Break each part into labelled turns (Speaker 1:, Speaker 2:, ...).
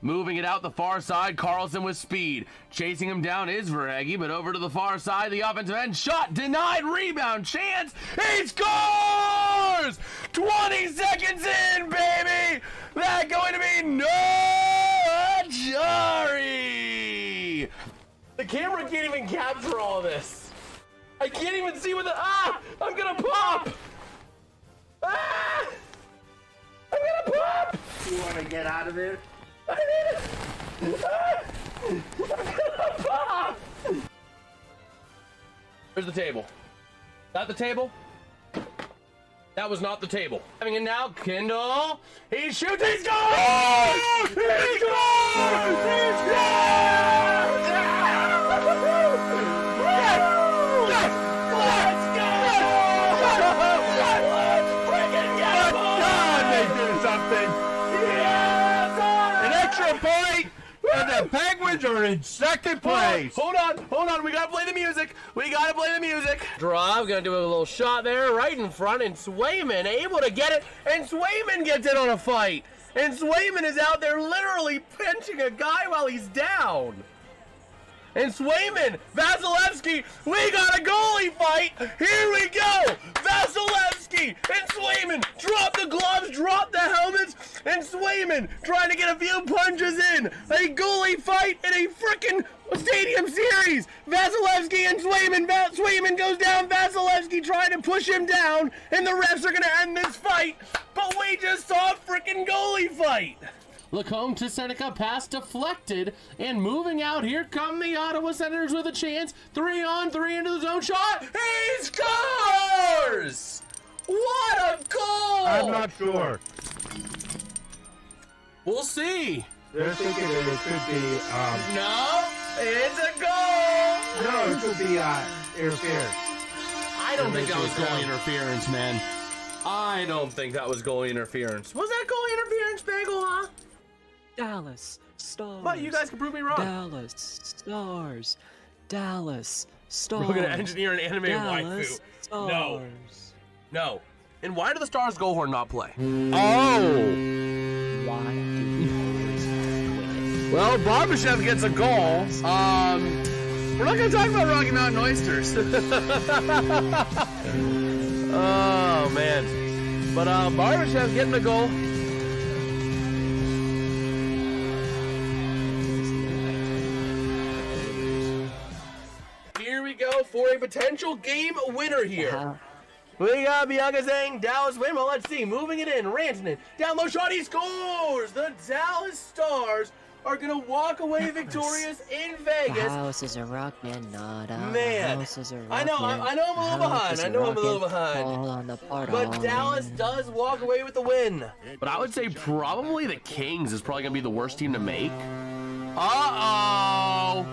Speaker 1: Moving it out the far side, Carlson with speed. Chasing him down is Verhage, but over to the far side, the offensive end shot, denied, rebound, chance, he scores! 20 seconds in, baby! That going to be no Achari! The camera can't even capture all of this. I can't even see what the, I'm gonna pop! I'm gonna pop!
Speaker 2: You want to get out of there?
Speaker 1: I need it! I'm gonna pop! Where's the table? Not the table? That was not the table. Having it now, Kindle. He shoots, he scores! He scores! He scores! Let's go! Let's freaking get
Speaker 3: God, they do something.
Speaker 1: Yes!
Speaker 3: An extra point, and the Penguins are in second place.
Speaker 1: Hold on. We gotta play the music. Draw, gonna do a little shot there, right in front, and Swayman able to get it, and Swayman gets it on a fight. And Swayman is out there literally pinching a guy while he's down. And Swayman, Vasilevsky, we got a goalie fight. Here we go. Vasilevsky and Swayman drop the gloves, drop the helmets, and Swayman trying to get a few punches in. A goalie fight in a freaking stadium series. Vasilevsky and Swayman. Swayman goes down. Vasilevsky trying to push him down, and the refs are going to end this fight. But we just saw a freaking goalie fight. Lacombe to Seneca, pass deflected, and moving out, here come the Ottawa Senators with a chance, 3-on-3 into the zone shot, he scores! What a goal!
Speaker 3: I'm not sure.
Speaker 1: We'll see.
Speaker 3: They're thinking that it could be,
Speaker 1: No, it's a goal!
Speaker 3: no, it could be, interference.
Speaker 1: I don't think that was goalie interference, man. I don't think that was goalie interference. Was that goalie interference, Bagel, huh?
Speaker 4: Dallas Stars.
Speaker 1: But you guys can prove me wrong.
Speaker 4: Dallas Stars. Dallas Stars.
Speaker 1: We're gonna engineer an animated
Speaker 4: Dallas
Speaker 1: waifu. No.
Speaker 4: Stars.
Speaker 1: No. And why do the Stars goal horn not play?
Speaker 3: Oh!
Speaker 4: Why do you always quit?
Speaker 1: Well, Barbashev gets a goal. We're not gonna talk about Rocky Mountain Oysters. Oh man. But Barbashev getting a goal. Here we go for a potential game winner here. We got Bianca saying Dallas win. Well, let's see. Moving it in. Rantanen. Down low shot. He scores. The Dallas Stars are going to walk away victorious in Vegas.
Speaker 4: The house is a rockin', not a
Speaker 1: Man.
Speaker 4: house is a rockin'.
Speaker 1: I know I'm a little behind.
Speaker 4: All on the part
Speaker 1: But Dallas does walk away with the win. But I would say probably the Kings is probably going to be the worst team to make. Uh-oh.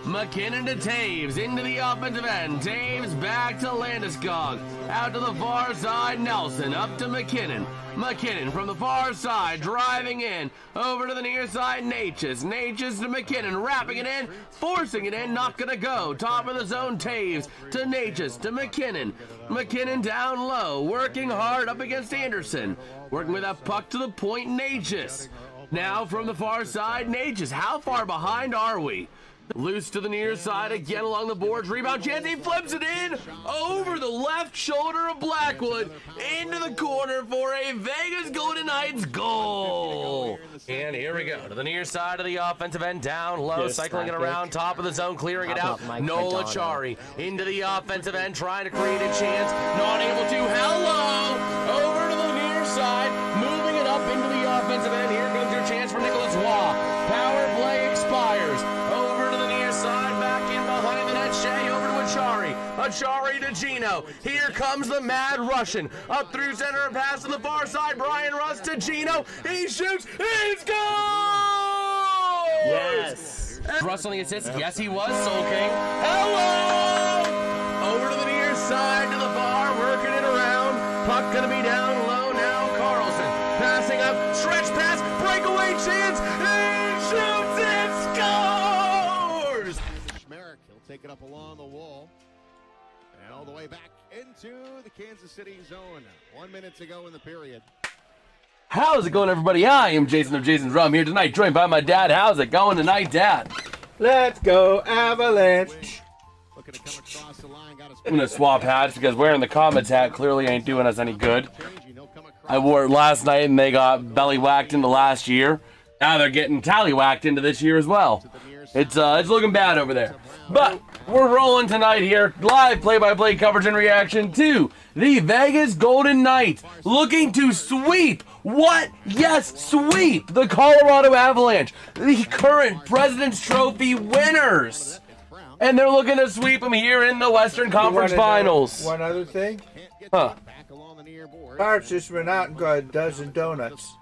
Speaker 1: McKinnon to Taves, into the offensive end. Taves back to Landeskog. Out to the far side, Nelson. Up to McKinnon. McKinnon from the far side, driving in. Over to the near side, Natchez. Natchez to McKinnon, wrapping it in, forcing it in, not gonna go. Top of the zone, Taves to Natchez to McKinnon. McKinnon down low, working hard up against Anderson. Working with that puck to the point, Natchez. Now from the far side, Natchez. How far behind are we? Loose to the near side, again along the boards, rebound chance, he flips it in, over the left shoulder of Blackwood, into the corner for a Vegas Golden Knights goal. And here we go, to the near side of the offensive end, down low, cycling it around, top of the zone, clearing it out, Noel Achari, into the offensive end, trying to create a chance, not able to, hello, over to the near side, moving it up into the offensive end, here comes your chance for Nicholas Waugh, power play expires, over to the near side, back in behind the net, Shea over to Achari. Achari to Gino. Here comes the mad Russian. Up through center and pass to the far side. Brian Rust to Gino. He shoots. He scores!
Speaker 3: Yes.
Speaker 1: Rust on the assist. Yes, he was. Soul King. Hello! Over to the near side to the bar. Working it around. Puck gonna be down low now. Carlson passing up. Stretch pass. Breakaway chance. He shoots. It scores!
Speaker 5: He'll take it up along the wall and all the way back into the Kansas City zone. 1 minute to go in the period.
Speaker 1: How's it going, everybody? I am Jason of JasonsRealm here tonight, joined by my dad. How's it going tonight, Dad?
Speaker 3: Let's go, Avalanche.
Speaker 5: Looking to come across the line, got his
Speaker 1: I'm going to swap hats because wearing the Comets hat clearly ain't doing us any good. I wore it last night and they got belly whacked into last year. Now they're getting tally-whacked into this year as well. It's looking bad over there. But we're rolling tonight here. Live play-by-play coverage and reaction to the Vegas Golden Knights looking to sweep. What? Yes, sweep the Colorado Avalanche, the current Presidents Trophy winners. And they're looking to sweep them here in the Western Conference Finals.
Speaker 3: One other thing.
Speaker 1: Huh.
Speaker 3: Pirates just went out and got a dozen donuts.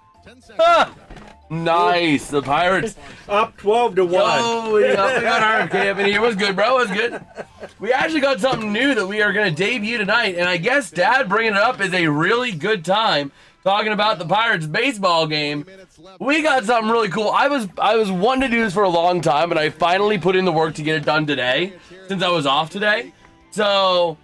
Speaker 1: Huh. Nice. The Pirates.
Speaker 3: Up 12-1.
Speaker 1: Oh, we got our camp in here. It was good, bro. It was good. We actually got something new that we are going to debut tonight. And I guess Dad bringing it up is a really good time. Talking about the Pirates baseball game, we got something really cool. I was wanting to do this for a long time, and I finally put in the work to get it done today, since I was off today. So,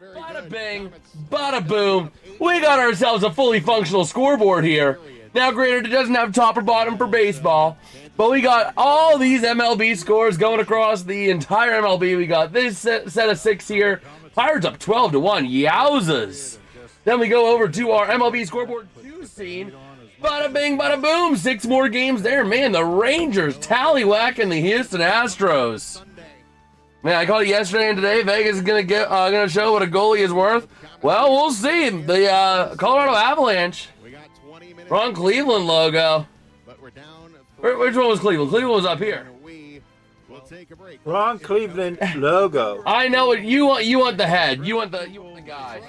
Speaker 1: bada bing, bada boom, we got ourselves a fully functional scoreboard here. Now, granted, it doesn't have top or bottom for baseball, but we got all these MLB scores going across the entire MLB. We got this set of 6 here. Pirates up 12-1. Yowzas. Then we go over to our MLB scoreboard 2 scene. Bada bing, bada boom. 6 more games there. Man, the Rangers tallywhacking the Houston Astros. Man, I called it yesterday and today. Vegas is gonna show what a goalie is worth. Well, we'll see. The Colorado Avalanche. Wrong Cleveland logo. Which one was Cleveland? Cleveland was up here.
Speaker 3: Wrong Cleveland logo.
Speaker 1: I know what you want. You want the head. You want the guy.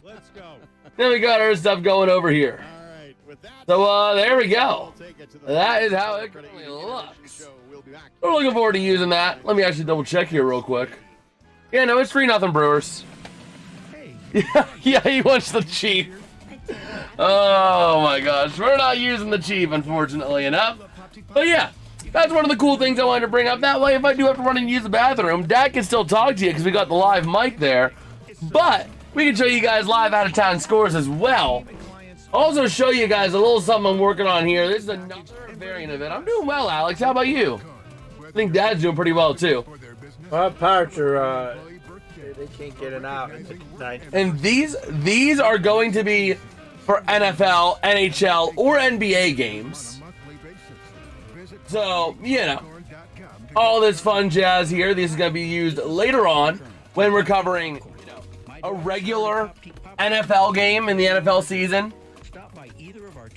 Speaker 5: Let's go.
Speaker 1: Then we got our stuff going over here. So there we go. That is how it currently looks. We're looking forward to using that. Let me actually double check here real quick. Yeah, no, it's 3-0 Brewers. Yeah, he wants the Chief. Oh my gosh, we're not using the Chief, unfortunately enough. But yeah, that's one of the cool things I wanted to bring up. That way, if I do have to run and use the bathroom, Dad can still talk to you because we got the live mic there. But we can show you guys live out-of-town scores as well. Also show you guys a little something I'm working on here. This is another variant of it. I'm doing well, Alex. How about you? I think Dad's doing pretty well, too.
Speaker 3: Well, Pirates are, they can't get it out tonight.
Speaker 1: And these are going to be for NFL, NHL, or NBA games. So, you know, all this fun jazz here. This is going to be used later on when we're covering a regular NFL game in the NFL season.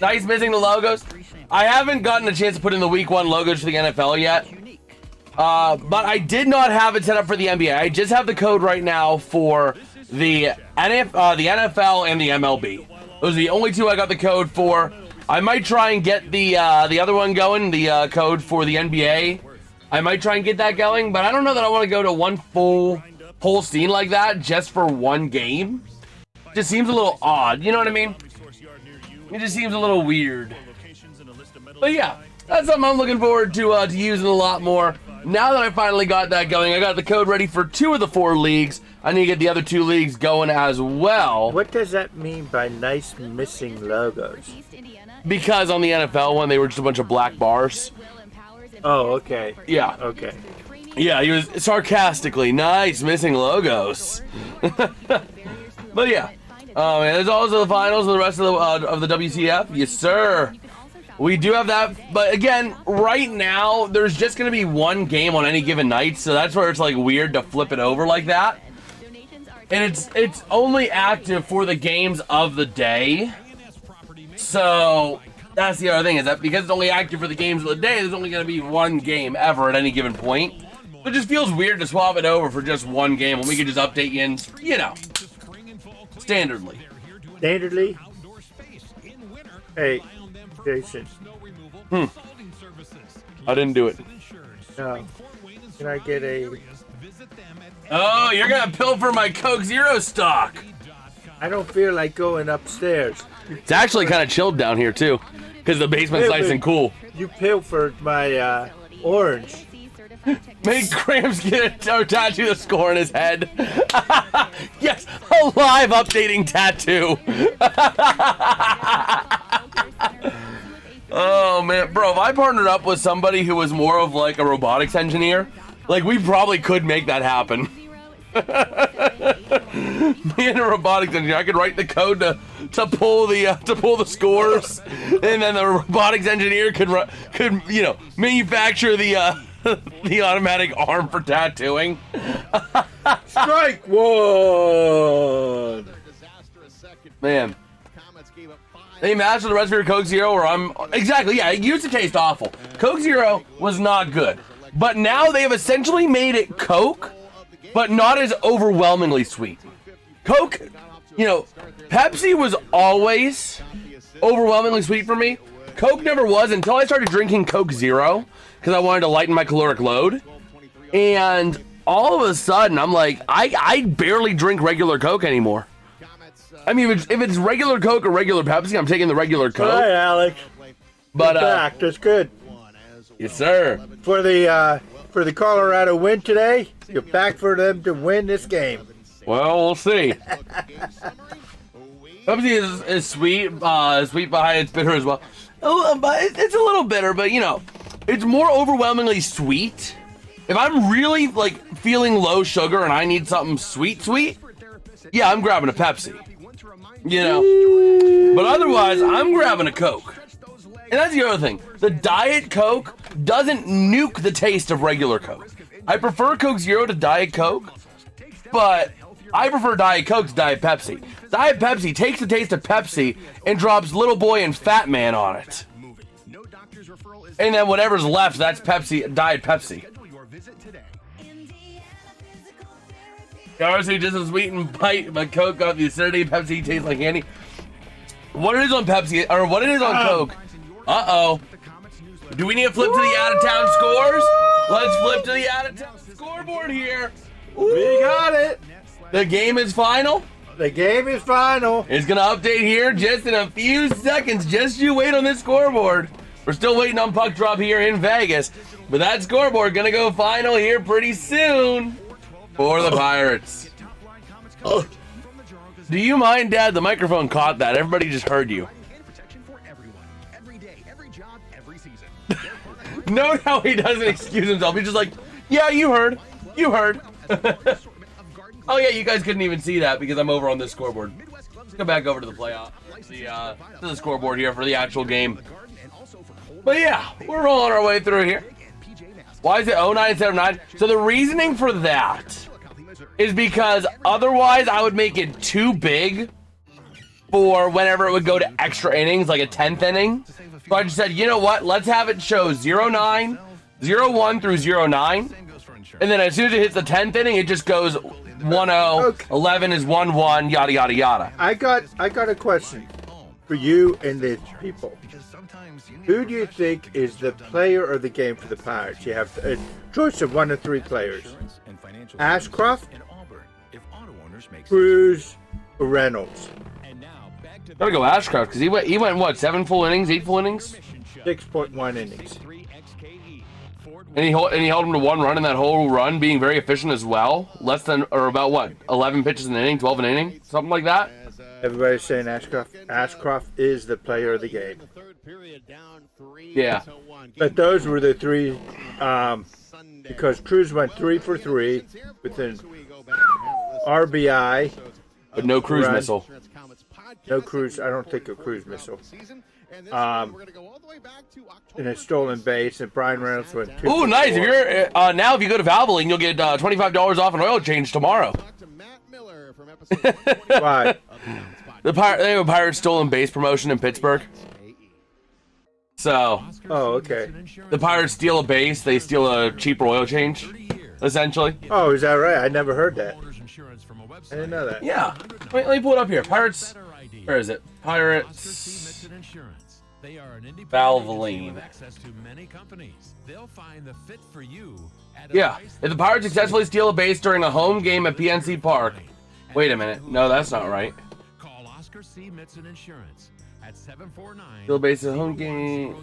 Speaker 1: Nice missing the logos. I haven't gotten a chance to put in the week 1 logos for the NFL yet. But I did not have it set up for the NBA. I just have the code right now for the NFL and the MLB. Those are the only 2 I got the code for. I might try and get the other one going, the code for the NBA. I might try and get that going, but I don't know that I want to go to one full scene like that just for one game. Just seems a little odd, you know what I mean? It just seems a little weird. But yeah, that's something I'm looking forward to using a lot more. Now that I finally got that going, I got the code ready for 2 of the 4 leagues. I need to get the other 2 leagues going as well.
Speaker 3: What does that mean by nice missing logos?
Speaker 1: Because on the NFL one, they were just a bunch of black bars.
Speaker 3: Oh, okay.
Speaker 1: Yeah.
Speaker 3: Okay.
Speaker 1: Yeah, he was sarcastically, nice missing logos. But yeah, man, there's also the finals and the rest of the WCF. Yes, sir. We do have that, but again, right now, there's just going to be 1 game on any given night, so that's where it's like weird to flip it over like that. And it's only active for the games of the day. So that's the other thing, is that because it's only active for the games of the day, there's only going to be 1 game ever at any given point. It just feels weird to swap it over for just 1 game when we could just update you in, you know, standardly.
Speaker 3: Standardly? Hey, Jason.
Speaker 1: I didn't do it.
Speaker 3: No. Can I get a...
Speaker 1: Oh, you're going to pilfer my Coke Zero stock.
Speaker 3: I don't feel like going upstairs.
Speaker 1: It's actually kind of chilled down here, too, because the basement's nice and cool.
Speaker 3: You pilfered my orange.
Speaker 1: Made Cramps get a tattoo the score on his head. Yes, a live updating tattoo. Oh man, bro, if I partnered up with somebody who was more of like a robotics engineer, like we probably could make that happen. Me and a robotics engineer, I could write the code to pull the scores, and then the robotics engineer could manufacture the the automatic arm for tattooing.
Speaker 3: Strike one.
Speaker 1: Man. They matched the rest of your Coke Zero, or it used to taste awful. Coke Zero was not good. But now they have essentially made it Coke, but not as overwhelmingly sweet. Coke, Pepsi was always overwhelmingly sweet for me. Coke never was until I started drinking Coke Zero, because I wanted to lighten my caloric load. And all of a sudden, I'm like, I barely drink regular Coke anymore. I mean, if it's regular Coke or regular Pepsi, I'm taking the regular Coke.
Speaker 3: All right, Alex.
Speaker 1: But
Speaker 3: back. That's good.
Speaker 1: Yes, sir.
Speaker 3: For the Colorado win today, you're back for them to win this game.
Speaker 1: Well, we'll see. Pepsi is sweet, sweet behind it's bitter as well. But it's a little bitter, but it's more overwhelmingly sweet. If I'm really like feeling low sugar and I need something sweet, yeah, I'm grabbing a Pepsi. But otherwise, I'm grabbing a Coke. And that's the other thing. The Diet Coke doesn't nuke the taste of regular Coke. I prefer Coke Zero to Diet Coke, but I prefer Diet Coke to Diet Pepsi. Diet Pepsi takes the taste of Pepsi and drops Little Boy and Fat Man on it. And then whatever's left, that's Pepsi, Diet Pepsi. Obviously, just as sweet and bite, but Coke got the acidity. Pepsi tastes like candy. What it is on Pepsi, or what it is on Coke? Do we need to flip to the out-of-town scores? Let's flip to the out-of-town scoreboard here.
Speaker 3: We got it.
Speaker 1: The game is final.
Speaker 3: The game is final.
Speaker 1: It's gonna update here just in a few seconds. Just you wait on this scoreboard. We're still waiting on puck drop here in Vegas, but that scoreboard gonna go final here pretty soon. For the Pirates. Do you mind, Dad? The microphone caught that. Everybody just heard you. Note how he doesn't excuse himself. He's just like, yeah, you heard. You heard. Oh, yeah, you guys couldn't even see that because I'm over on this scoreboard. Let's go back over to the playoff. To the scoreboard here for the actual game. But yeah, we're rolling our way through here. Why is it 09 instead of 9? So the reasoning for that is because otherwise I would make it too big for whenever it would go to extra innings, like a 10th inning. So I just said, you know what? Let's have it show 09, 01 through 09. And then as soon as it hits the 10th inning, it just goes 1-0, okay. 11 is 1-1, yada, yada, yada.
Speaker 3: I got a question for you and the people. Who do you think is the player of the game for the Pirates? You have a choice of 1 of 3 players. Ashcroft, Cruz, or Reynolds?
Speaker 1: Gotta go Ashcroft, because he went what, 7 full innings, 8 full innings?
Speaker 3: 6.1 innings.
Speaker 1: And he held him to 1 run in that whole run, being very efficient as well. Less than, or about what, 11 pitches an inning, 12 an inning, something like that.
Speaker 3: Everybody's saying Ashcroft. Ashcroft is the player of the game.
Speaker 1: Yeah.
Speaker 3: But those were the 3, because Cruz went 3 for 3 with an RBI.
Speaker 1: But no cruise missile.
Speaker 3: No cruise. I don't think a cruise missile. And a stolen base, and Brian Reynolds went 2.
Speaker 1: Ooh, nice! If you're now, if you go to Valvoline, you'll get $25 off an oil change tomorrow.
Speaker 3: Why?
Speaker 1: They have a Pirates stolen base promotion in Pittsburgh. So.
Speaker 3: Oh, okay.
Speaker 1: The Pirates steal a base, they steal a cheaper oil change, essentially.
Speaker 3: Oh, is that right? I never heard that. I didn't know that.
Speaker 1: Yeah. Wait, let me pull it up here. Pirates. Where is it? Pirates. Valvoline. Yeah. If the Pirates successfully steal a base during a home game at PNC Park. Wait a minute. No, that's not right. Steal a base at home game.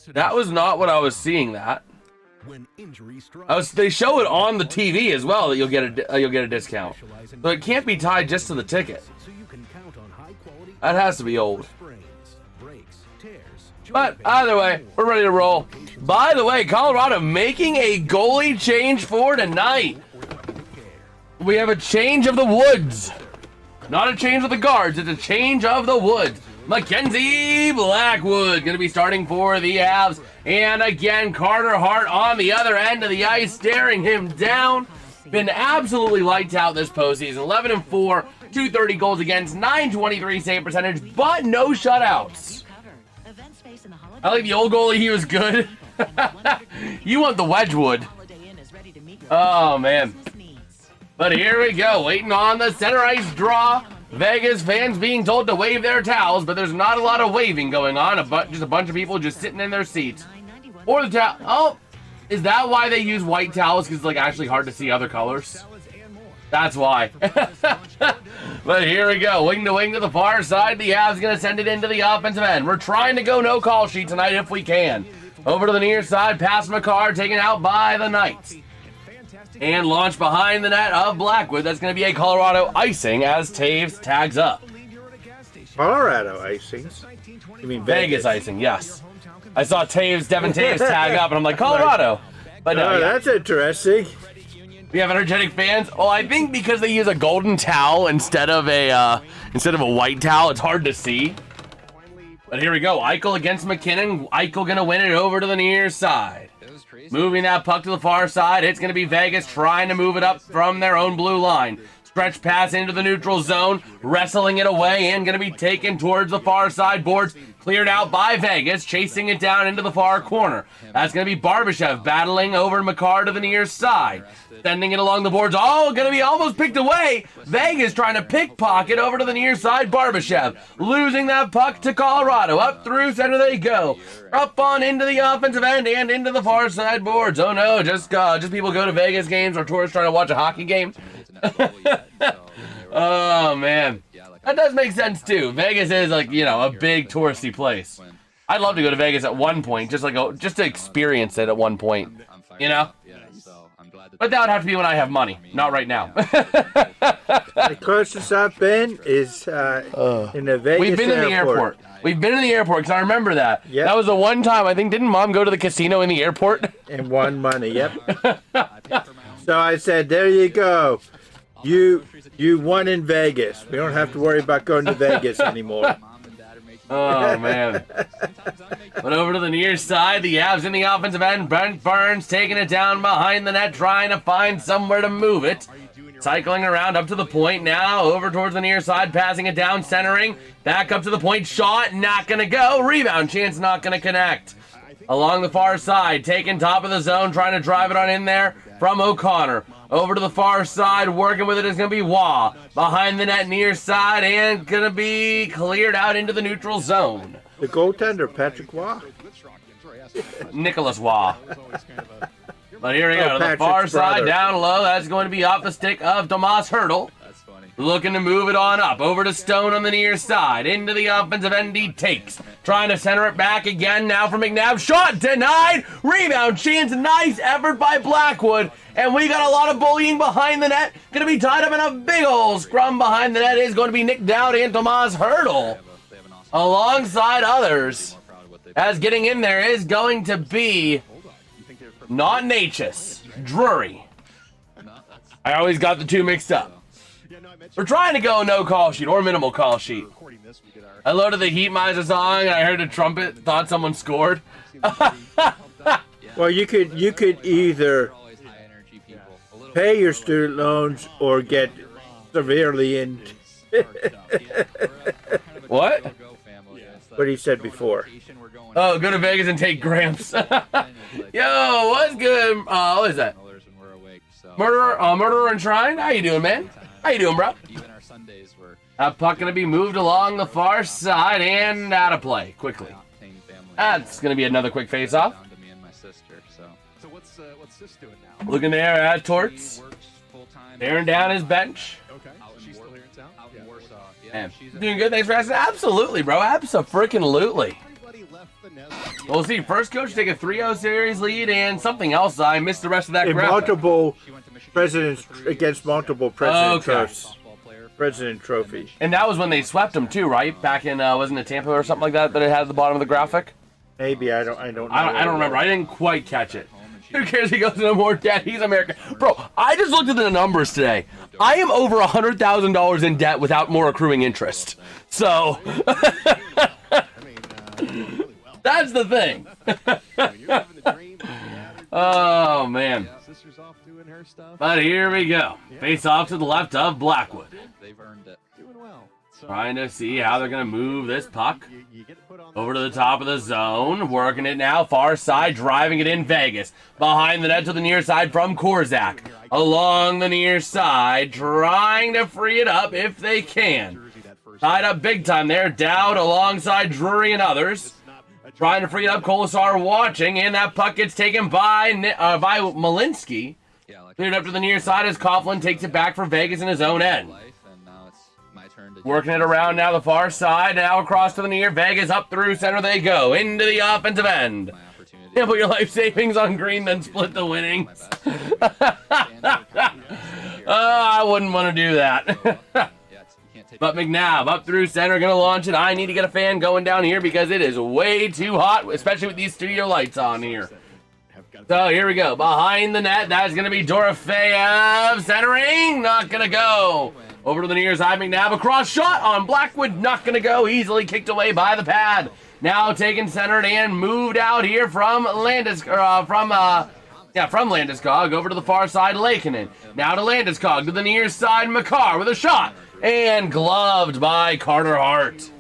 Speaker 1: That was not what I was seeing that. They show it on the TV as well that you'll get a discount. So it can't be tied just to the ticket. That has to be old. But either way, we're ready to roll. By the way, Colorado making a goalie change for tonight. We have a change of the woods. Not a change of the guards, it's a change of the woods. Mackenzie Blackwood going to be starting for the Avs. And again, Carter Hart on the other end of the ice, staring him down. Been absolutely lights out this postseason. 11-4, 230 goals against, 923 save percentage, but no shutouts. I like the old goalie, he was good. You want the Wedgwood. Oh, man. But here we go, waiting on the center ice draw. Vegas fans being told to wave their towels, but there's not a lot of waving going on. Just a bunch of people just sitting in their seats. Or the towel. Oh, is that why they use white towels? Because it's like actually hard to see other colors. That's why. But here we go, wing to the far side. The Avs gonna send it into the offensive end. We're trying to go no call sheet tonight if we can. Over to the near side, past McCarr, taken out by the Knights. And launch behind the net of Blackwood. That's going to be a Colorado icing as Taves tags up.
Speaker 3: Colorado icing? You mean Vegas?
Speaker 1: Vegas icing, yes. I saw Devin Taves tag up, and I'm like, Colorado. But no,
Speaker 3: that's interesting.
Speaker 1: We have energetic fans. Well, I think because they use a golden towel instead of a white towel, it's hard to see. But here we go. Eichel against McKinnon. Eichel going to win it over to the near side. Moving that puck to the far side. It's going to be Vegas trying to move it up from their own blue line. Stretch pass into the neutral zone. Wrestling it away and going to be taken towards the far side boards. Cleared out by Vegas. Chasing it down into the far corner. That's going to be Barbashev battling over McCarr to the near side. Sending it along the boards. Oh, going to be almost picked away. Vegas trying to pickpocket over to the near side. Barbashev losing that puck to Colorado. Up through center they go. Up on into the offensive end and into the far side boards. Oh no, just people go to Vegas games or tourists trying to watch a hockey game. Oh man, that does make sense too. Vegas is like, you know, a big touristy place. I'd love to go to Vegas at one point, just to experience it at one point, you know. But that would have to be when I have money, not right now.
Speaker 3: The closest I've been is in the Vegas
Speaker 1: We've been in the airport. We've been in the airport because I remember that.
Speaker 3: Yep.
Speaker 1: That was the one time, I think, didn't Mom go to the casino in the airport?
Speaker 3: And won money, yep. So I said, there you go. You won in Vegas. We don't have to worry about going to Vegas anymore.
Speaker 1: Oh, man. But over to the near side, the Avs in the offensive end. Brent Burns taking it down behind the net, trying to find somewhere to move it. Cycling around up to the point now, over towards the near side, passing it down, centering. Back up to the point, shot, not going to go. Rebound chance, not going to connect. Along the far side, taking top of the zone, trying to drive it on in there from O'Connor. Over to the far side, working with it is going to be Waugh. Behind the net, near side, and going to be cleared out into the neutral zone.
Speaker 3: The goaltender, Patrick Waugh.
Speaker 1: Nicholas Waugh. But here we go, to the
Speaker 3: Patrick's
Speaker 1: far side,
Speaker 3: brother.
Speaker 1: down low. That's going to be off the stick of Tomas Hertl. Looking to move it on up. Over to Stone on the near side. Into the offensive end he takes. Trying to center it back again now for McNabb. Shot denied. Rebound chance. Nice effort by Blackwood. And we got a lot of bullying behind the net. Going to be tied up in a big old scrum behind the net. Is going to be Nick Dowd and Tomas Hertl. Alongside others. As getting in there is going to be not Natchez. Drury. I always got the two mixed up. We're trying to go no call sheet or minimal call sheet. I loaded the Heat Miser song and I heard a trumpet, thought someone scored.
Speaker 3: Well, you could either pay your student loans or get severely in.
Speaker 1: What?
Speaker 3: What he said before.
Speaker 1: Oh, go to Vegas and take Gramps. Yo, what's good? What is that? Murderer Enshrined? How you doing, man? How you doing, bro? That puck going to be moved along the far side and out of play quickly. That's going to be another quick face-off. Looking there at Torts. Tearing down his bench. Man, doing good. Thanks for asking. Absolutely, bro. Abso-freaking-lutely. We'll see. First coach take a 3-0 series lead and something else. I missed the rest of that
Speaker 3: In
Speaker 1: graphic.
Speaker 3: multiple presidents against multiple president
Speaker 1: Okay.
Speaker 3: President Trophy.
Speaker 1: And that was when they swept them too, right? Back in wasn't it Tampa or something like that it had at the bottom of the graphic?
Speaker 3: Maybe I don't know.
Speaker 1: I don't remember. I didn't quite catch it. Who cares? He goes into more debt. He's American. Bro, I just looked at the numbers today. I am over $100,000 in debt without more accruing interest. So that's the thing. Oh man. But here we go. Face off to the left of Blackwood.
Speaker 6: They've earned it.
Speaker 5: Doing well.
Speaker 1: Trying to see how they're going to move this puck over to the top of the zone. Working it now. Far side. Driving it in Vegas. Behind the net to the near side from Korzak. Along the near side. Trying to free it up if they can. Tied up big time there. Dowd alongside Drury and others. Trying to free it up. Kolasar watching. And that puck gets taken by Malinsky. Cleared up to the near side as Coughlin takes it back for Vegas in his own end. Working it around now the far side. Now across to the near. Vegas up through center they go. Into the offensive end. Yeah, put your life savings on green, then split the winnings. I wouldn't want to do that. But McNabb up through center, going to launch it. I need to get a fan going down here because it is way too hot, especially with these studio lights on here. So here we go. Behind the net, that's going to be Dorofeyev. Centering, not going to go. Over to the near side, McNabb. Across shot on Blackwood, not going to go. Easily kicked away by the pad. Now taken centered and moved out here from Landeskog. From Landeskog over to the far side, Lakeinen. Now to Landeskog to the near side, Makar with a shot. And gloved by Carter Hart.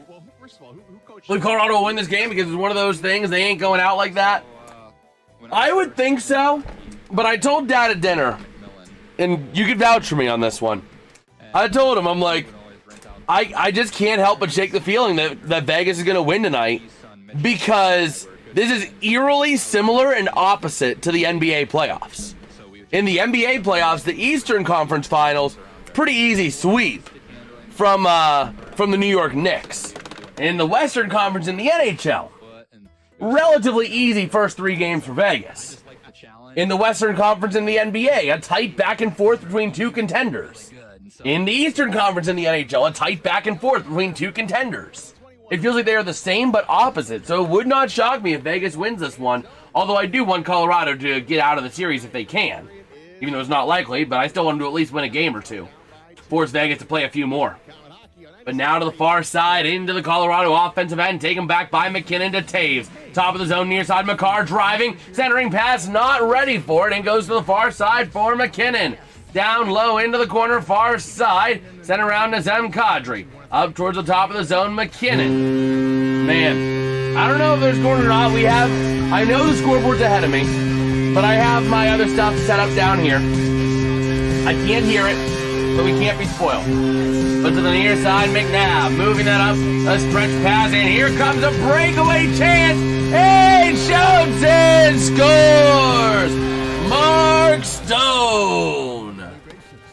Speaker 1: Will Colorado will win this game because it's one of those things. They ain't going out like that. I would think so, but I told Dad at dinner, and you can vouch for me on this one. I told him, I'm like, I just can't help but shake the feeling that Vegas is going to win tonight because this is eerily similar and opposite to the NBA playoffs. In the NBA playoffs, the Eastern Conference Finals, pretty easy sweep from the New York Knicks. In the Western Conference in the NHL, relatively easy first 3 games for Vegas. In the Western Conference in the NBA, a tight back and forth between 2 contenders. In the Eastern Conference in the NHL, a tight back and forth between 2 contenders. It feels like they are the same but opposite, so it would not shock me if Vegas wins this one, although I do want Colorado to get out of the series if they can. Even though it's not likely, but I still want them to at least win a game or 2. Force Vegas to play a few more. But now to the far side, into the Colorado offensive end, taken back by McKinnon to Taves. Top of the zone, near side, Makar driving, centering pass, not ready for it, and goes to the far side for McKinnon. Down low into the corner, far side, sent around to Zem Kadri. Up towards the top of the zone, McKinnon. Man, I don't know if they're scoring or not. I know the scoreboard's ahead of me, but I have my other stuff set up down here. I can't hear it, but we can't be spoiled. But to the near side, McNabb moving that up, a stretch pass, and here comes a breakaway chance, and shoots and scores! Mark Stone!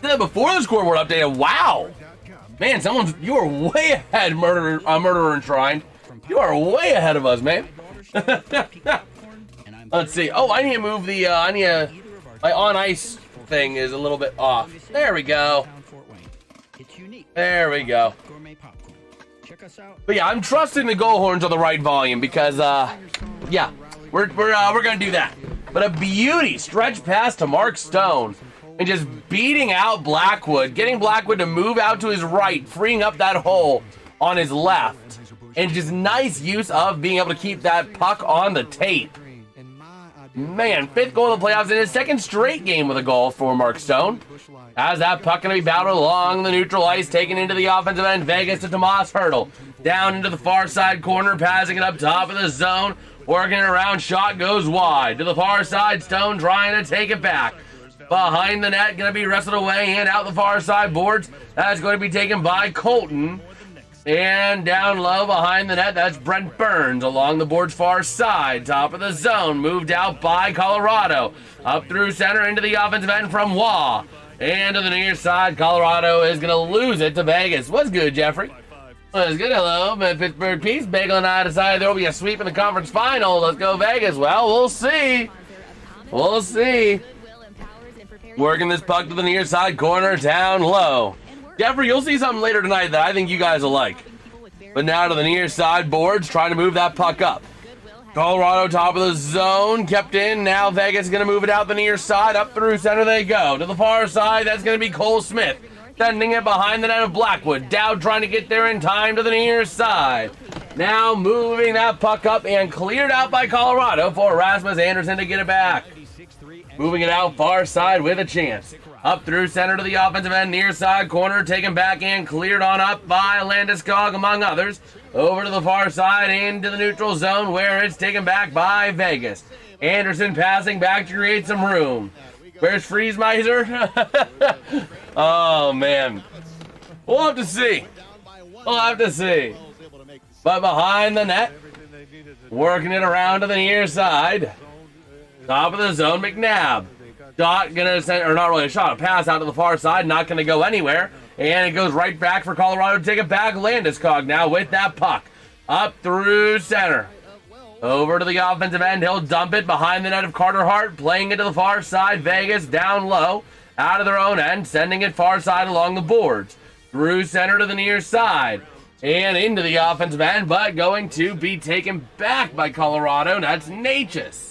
Speaker 1: Did that before the scoreboard updated. Wow! Man, you are way ahead, Murderer Enshrined. You are way ahead of us, man. Let's see. Oh, I need to move the, my on ice thing is a little bit off. There we go. There we go. But yeah, I'm trusting the goal horns are the right volume because, yeah, we're gonna do that. But a beauty stretch pass to Mark Stone and just beating out Blackwood, getting Blackwood to move out to his right, freeing up that hole on his left, and just nice use of being able to keep that puck on the tape. Man, 5th goal of the playoffs in his 2nd straight game with a goal for Mark Stone. As that puck going to be battled along the neutral ice, taken into the offensive end, Vegas to Tomas Hertl. Down into the far side corner, passing it up top of the zone, working it around, shot goes wide. To the far side, Stone trying to take it back. Behind the net, going to be wrestled away and out the far side boards. That's going to be taken by Colton. And down low behind the net, that's Brent Burns along the board's far side. Top of the zone, moved out by Colorado. Up through center into the offensive end from Waugh. And to the near side, Colorado is going to lose it to Vegas. What's good, Jeffrey? Well, it's good. Hello, Pittsburgh Peace. Bagel and I decided there will be a sweep in the conference final. Let's go Vegas. Well, we'll see. We'll see. Working this puck to the near side corner, down low. Jeffrey, you'll see something later tonight that I think you guys will like. But now to the near side boards, trying to move that puck up. Colorado top of the zone, kept in. Now Vegas is going to move it out the near side. Up through center they go. To the far side, that's going to be Cole Smith. Sending it behind the net of Blackwood. Dowd trying to get there in time to the near side. Now moving that puck up and cleared out by Colorado for Rasmus Andersson to get it back. Moving it out far side with a chance. Up through center to the offensive end, near side corner, taken back and cleared on up by Landeskog, among others. Over to the far side, into the neutral zone, where it's taken back by Vegas. Anderson passing back to create some room. Where's Friesmeiser? Oh, man. We'll have to see. We'll have to see. But behind the net, working it around to the near side. Top of the zone, McNabb. Shot gonna send, or not really a shot, a pass out to the far side, not gonna go anywhere. And it goes right back for Colorado to take it back. Landeskog now with that puck. Up through center. Over to the offensive end, he'll dump it behind the net of Carter Hart, playing it to the far side. Vegas down low, out of their own end, sending it far side along the boards. Through center to the near side. And into the offensive end, but going to be taken back by Colorado. That's Natchez.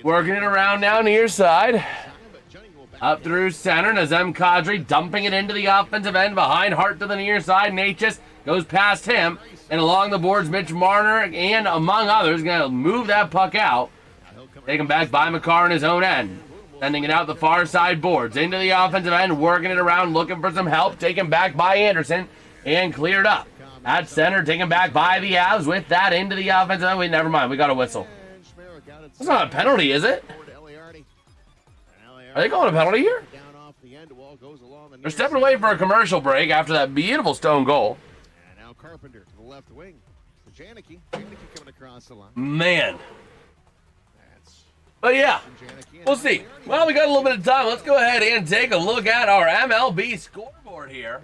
Speaker 1: Working it around now near side. Up through center, Nazem Kadri dumping it into the offensive end behind Hart to the near side. Natchez goes past him. And along the boards, Mitch Marner and among others going to move that puck out. Taken back by McCarr in his own end. Sending it out the far side boards. Into the offensive end, working it around, looking for some help. Taken back by Anderson and cleared up. At center, taken back by the Avs with that into the offensive end. Wait, never mind, we got a whistle. That's not a penalty, is it? Are they calling a penalty here? They're stepping away for a commercial break after that beautiful Stone goal.
Speaker 5: And now Carpenter to the left wing. Janicki coming across the line.
Speaker 1: Man. But yeah, we'll see. Well, we got a little bit of time. Let's go ahead and take a look at our MLB scoreboard here.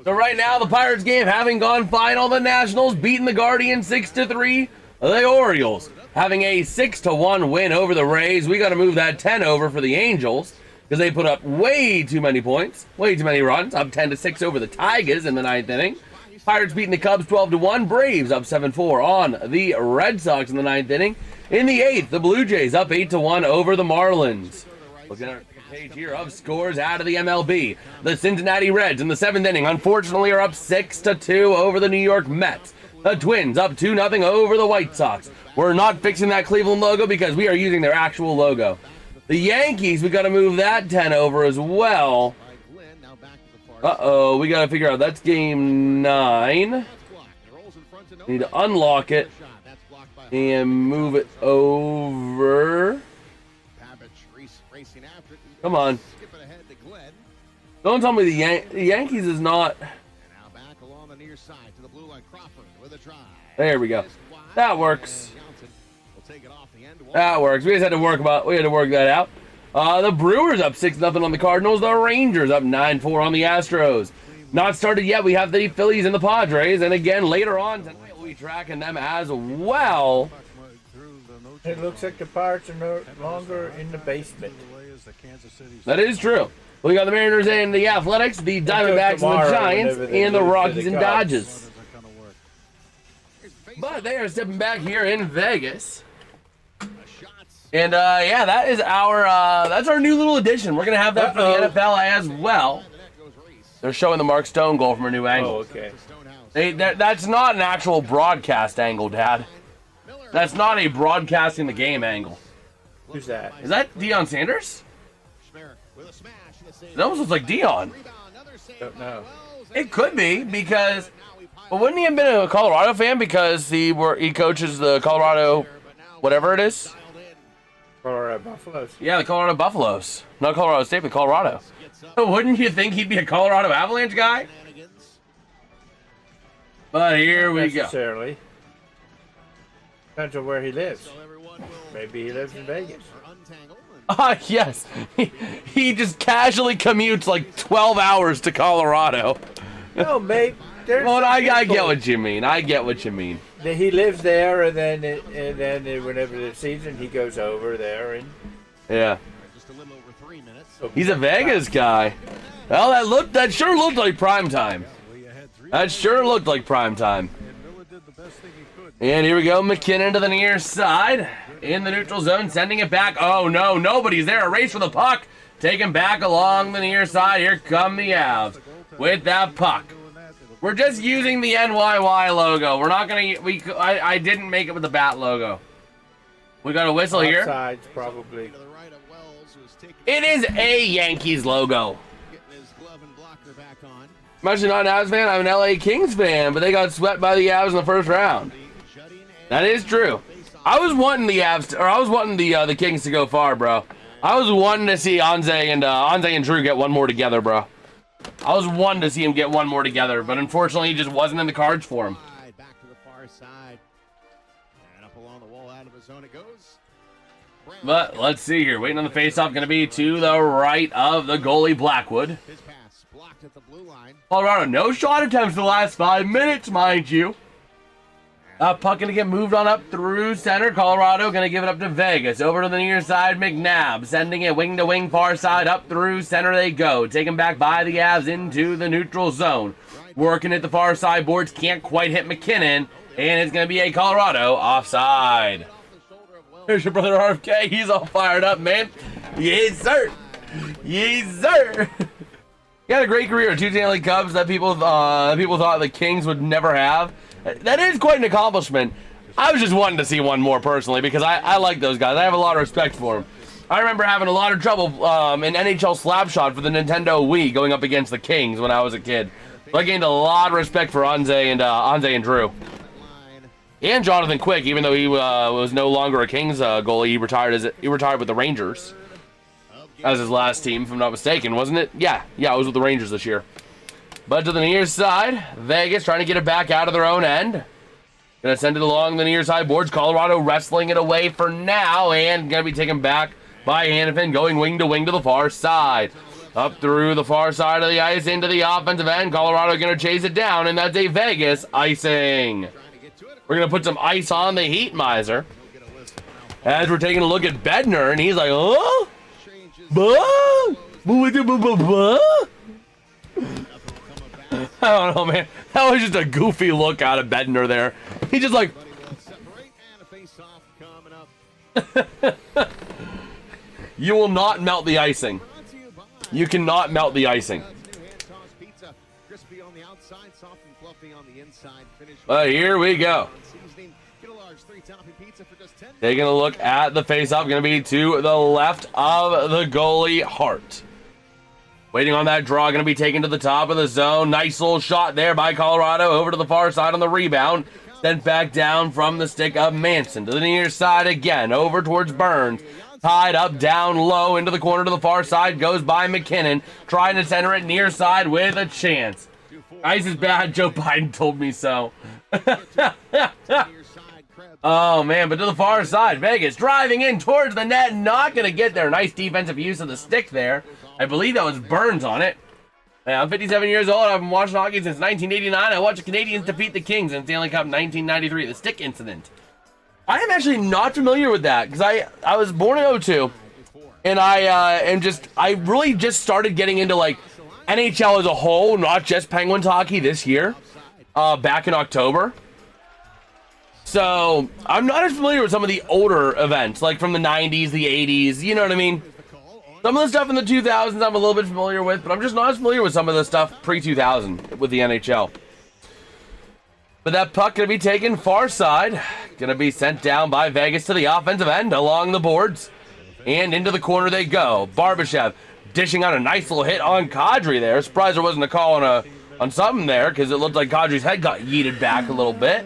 Speaker 1: So right now, the Pirates game having gone final. The Nationals beating the Guardians 6-3. The Orioles having a 6-1 win over the Rays. We got to move that 10 over for the Angels because they put up way too many points, way too many runs. Up 10-6 over the Tigers in the 9th inning. Pirates beating the Cubs 12-1. Braves up 7-4 on the Red Sox in the 9th inning. In the 8th, the Blue Jays up 8-1 over the Marlins. Looking at our page here of scores out of the MLB. The Cincinnati Reds in the 7th inning, unfortunately, are up 6-2 over the New York Mets. The Twins up 2-0 over the White Sox. We're not fixing that Cleveland logo because we are using their actual logo. The Yankees, we got to move that 10 over as well. Uh-oh, we got to figure out that's game 9. Need to unlock it and move it over. Come on. Don't tell me the Yankees is not. There we go. That works. That works. We just had to work that out. The Brewers up 6-0 on the Cardinals. The Rangers up 9-4 on the Astros. Not started yet. We have the Phillies and the Padres. And again, later on tonight, we'll be tracking them as well.
Speaker 3: It looks like the Pirates are no longer in the basement.
Speaker 1: That is true. We got the Mariners and the Athletics, the Diamondbacks and the Giants, and the Rockies and Dodgers. But they are stepping back here in Vegas. And yeah, that is that's our new little addition. We're gonna have that for the NFL as well. They're showing the Mark Stone goal from a new angle.
Speaker 3: Oh, okay.
Speaker 1: That's not an actual broadcast angle, Dad. That's not a broadcasting the game angle.
Speaker 3: Who's that?
Speaker 1: Is that Deion Sanders? It almost looks like Deion.
Speaker 3: Don't know.
Speaker 1: It could be because, but wouldn't he have been a Colorado fan because he coaches the Colorado, whatever it is?
Speaker 3: Colorado Buffaloes.
Speaker 1: Yeah, the Colorado Buffaloes. Not Colorado State, but Colorado. So wouldn't you think he'd be a Colorado Avalanche guy? But here we go.
Speaker 3: Necessarily. Depends on where he lives. Maybe he lives in Vegas.
Speaker 1: Yes. He just casually commutes like 12 hours to Colorado.
Speaker 3: No, mate.
Speaker 1: Well, I get what you mean. I get what you mean.
Speaker 3: He lives there, and then whenever the season, he goes over there and.
Speaker 1: Yeah.
Speaker 5: Just a little over 3 minutes.
Speaker 1: He's a Vegas guy. Well, that sure looked like prime time. That sure looked like prime time. And here we go, McKinnon to the near side in the neutral zone, sending it back. Oh no, nobody's there. A race for the puck, taken back along the near side. Here come the Avs with that puck. We're just using the NYY logo. We're not gonna. I didn't make it with the bat logo. We got a whistle here.
Speaker 3: Offsides, probably.
Speaker 1: It is a Yankees logo. I'm actually not an Avs fan. I'm an LA Kings fan, but they got swept by the Avs in the first round. That is true. I was wanting the Avs, or I was wanting the Kings to go far, bro. I was wanting to see Anze and Drew get one more together, bro. I was wanting to see him get one more together, but unfortunately, it just wasn't in the cards for him.
Speaker 5: Back to the far side, and up along the wall, out of the zone it goes.
Speaker 1: But let's see here. Waiting on the faceoff, going to be to the right of the goalie Blackwood.
Speaker 5: His pass blocked at the blue line.
Speaker 1: Colorado, no shot attempts the last 5 minutes, mind you. Puck going to get moved on up through center. Colorado going to give it up to Vegas. Over to the near side, McNabb. Sending it wing to wing, far side, up through center they go. Taken back by the Avs into the neutral zone. Working at the far side boards. Can't quite hit McKinnon. And it's going to be a Colorado offside. Here's your brother RFK. He's all fired up, man. Yes, sir. Yes, sir. He had a great career. 2 Stanley Cups that people thought the Kings would never have. That is quite an accomplishment. I was just wanting to see one more personally because I like those guys. I have a lot of respect for them. I remember having a lot of trouble in NHL Slapshot for the Nintendo Wii going up against the Kings when I was a kid. So I gained a lot of respect for Anze and Drew. And Jonathan Quick, even though he was no longer a Kings goalie, he retired with the Rangers as his last team, if I'm not mistaken, wasn't it? Yeah, it was with the Rangers this year. But to the near side, Vegas trying to get it back out of their own end. Gonna send it along the near side boards. Colorado wrestling it away for now, and gonna be taken back by Hanifin, going wing to the far side. Up through the far side of the ice into the offensive end. Colorado gonna chase it down, and that's a Vegas icing. We're going to put some ice on the Heat Miser. As we're taking a look at Bednar, and he's like, oh? I don't know, man. That was just a goofy look out of Bednar there. He's just like... You will not melt the icing. You cannot melt the icing. Here we go. Taking a look at the face-off. Going to be to the left of the goalie, Hart. Waiting on that draw. Going to be taken to the top of the zone. Nice little shot there by Colorado. Over to the far side on the rebound. Sent back down from the stick of Manson. To the near side again. Over towards Burns. Tied up down low into the corner to the far side. Goes by McKinnon. Trying to center it near side with a chance. Ice is bad. Joe Biden told me so. Oh, man. But to the far side. Vegas driving in towards the net. Not going to get there. Nice defensive use of the stick there. I believe that was Burns on it. I'm 57 years old. I've been watching hockey since 1989. I watched the Canadians defeat the Kings in Stanley Cup 1993. The stick incident. I am actually not familiar with that because I was born in 02. And I really just started getting into like NHL as a whole, not just Penguins hockey this year, back in October. So I'm not as familiar with some of the older events, like from the 90s, the 80s, you know what I mean? Some of the stuff in the 2000s I'm a little bit familiar with, but I'm just not as familiar with some of the stuff pre-2000 with the NHL. But that puck going to be taken far side, going to be sent down by Vegas to the offensive end along the boards, and into the corner they go. Barbashev dishing out a nice little hit on Kadri there. Surprised there wasn't a call on something there because it looked like Kadri's head got yeeted back a little bit.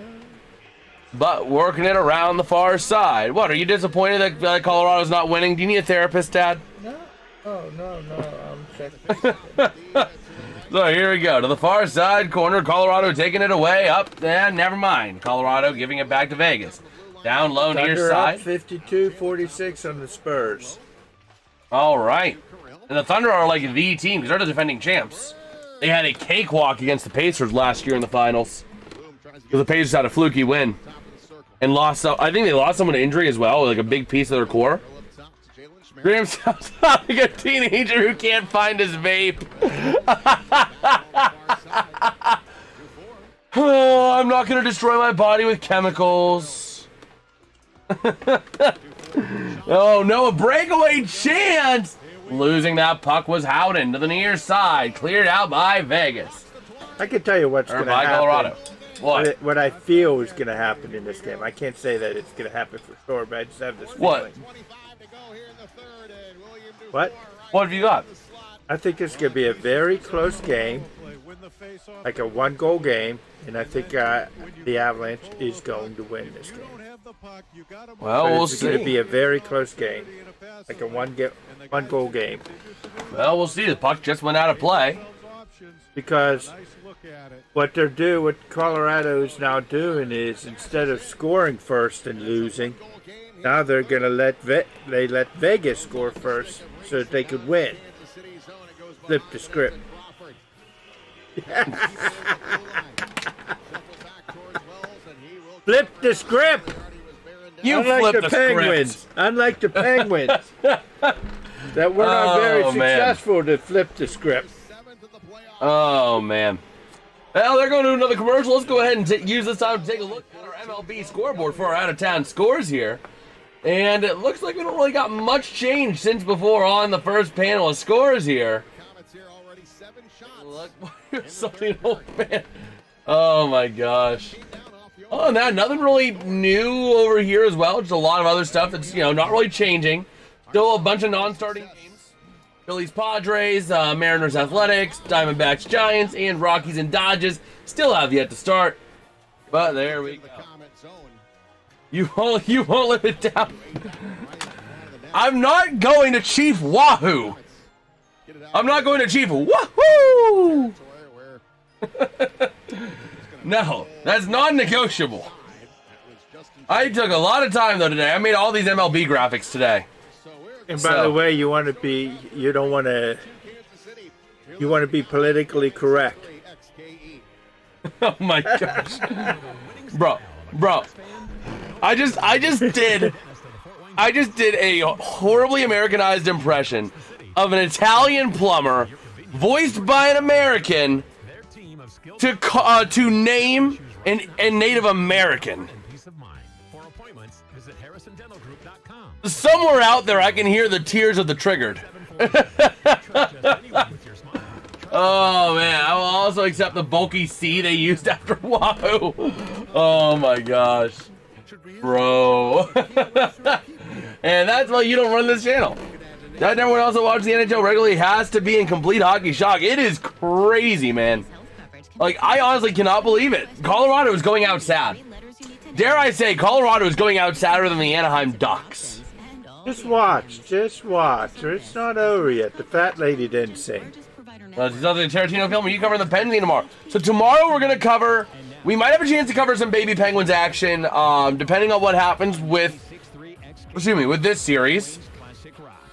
Speaker 1: But working it around the far side. What, are you disappointed that Colorado's not winning? Do you need a therapist, Dad?
Speaker 3: No. Oh, no. I'm checking.
Speaker 1: So here we go. To the far side corner. Colorado taking it away. Up. And never mind. Colorado giving it back to Vegas. Down low near side.
Speaker 3: 52-46 on the Spurs.
Speaker 1: All right. And the Thunder are like the team because they're the defending champs. They had a cakewalk against the Pacers last year in the finals. Because the Pacers had a fluky win. And lost, I think they lost someone to injury as well, like a big piece of their core. Graham sounds like a teenager who can't find his vape. Oh, I'm not going to destroy my body with chemicals. Oh, no, a breakaway chance. Losing that puck was Howden to the near side. Cleared out by Vegas.
Speaker 3: I can tell you what's going to happen.
Speaker 1: Colorado.
Speaker 3: What I feel is going to happen in this game. I can't say that it's going to happen for sure, but I just have this feeling. What?
Speaker 1: What have you got?
Speaker 3: I think it's going to be a very close game, like a one-goal game, and I think the Avalanche is going to win this game.
Speaker 1: Well, we'll see.
Speaker 3: It's going to be a very close game, like a one-goal game.
Speaker 1: Well, we'll see. The puck just went out of play.
Speaker 3: Because what Colorado is now doing is, instead of scoring first and losing, now they're going to let Vegas score first so that they could win. Flip the script. Flip the script.
Speaker 1: You
Speaker 3: Unlike
Speaker 1: flipped
Speaker 3: the Penguins. Unlike the Penguins. That were not very successful to flip the script.
Speaker 1: Oh, man. Well, they're going to do another commercial. Let's go ahead and use this time to take a look at our MLB scoreboard for our out-of-town scores here. And it looks like we don't really got much change since before on the first panel of scores here. Look, something old man. Oh, my gosh. Oh, now nothing really new over here as well. Just a lot of other stuff that's, not really changing. Still a bunch of non-starting games. Phillies, Padres, Mariners, Athletics, Diamondbacks, Giants, and Rockies and Dodgers still have yet to start. But there we go. You won't live it down. I'm not going to Chief Wahoo. I'm not going to Chief Wahoo. No, that's non-negotiable. I took a lot of time though today. I made all these MLB graphics today.
Speaker 3: And by the way, you want to be politically correct.
Speaker 1: Oh my gosh. Bro. I just did a horribly Americanized impression of an Italian plumber voiced by an American to name a Native American. Somewhere out there I can hear the tears of the triggered. Oh man, I will also accept the bulky C they used after Wahoo. Oh my gosh. Bro. And that's why you don't run this channel. That everyone else that watches the NHL regularly has to be in complete hockey shock. It is crazy, man. Like, I honestly cannot believe it. Colorado is going out sad. Dare I say, Colorado is going out sadder than the Anaheim Ducks.
Speaker 3: Just watch. It's not over yet. The fat lady didn't sing.
Speaker 1: It's another Tarantino film. Are you covering the Penguins game tomorrow? So tomorrow we're going to cover... We might have a chance to cover some Baby Penguins action, depending on what happens with this series.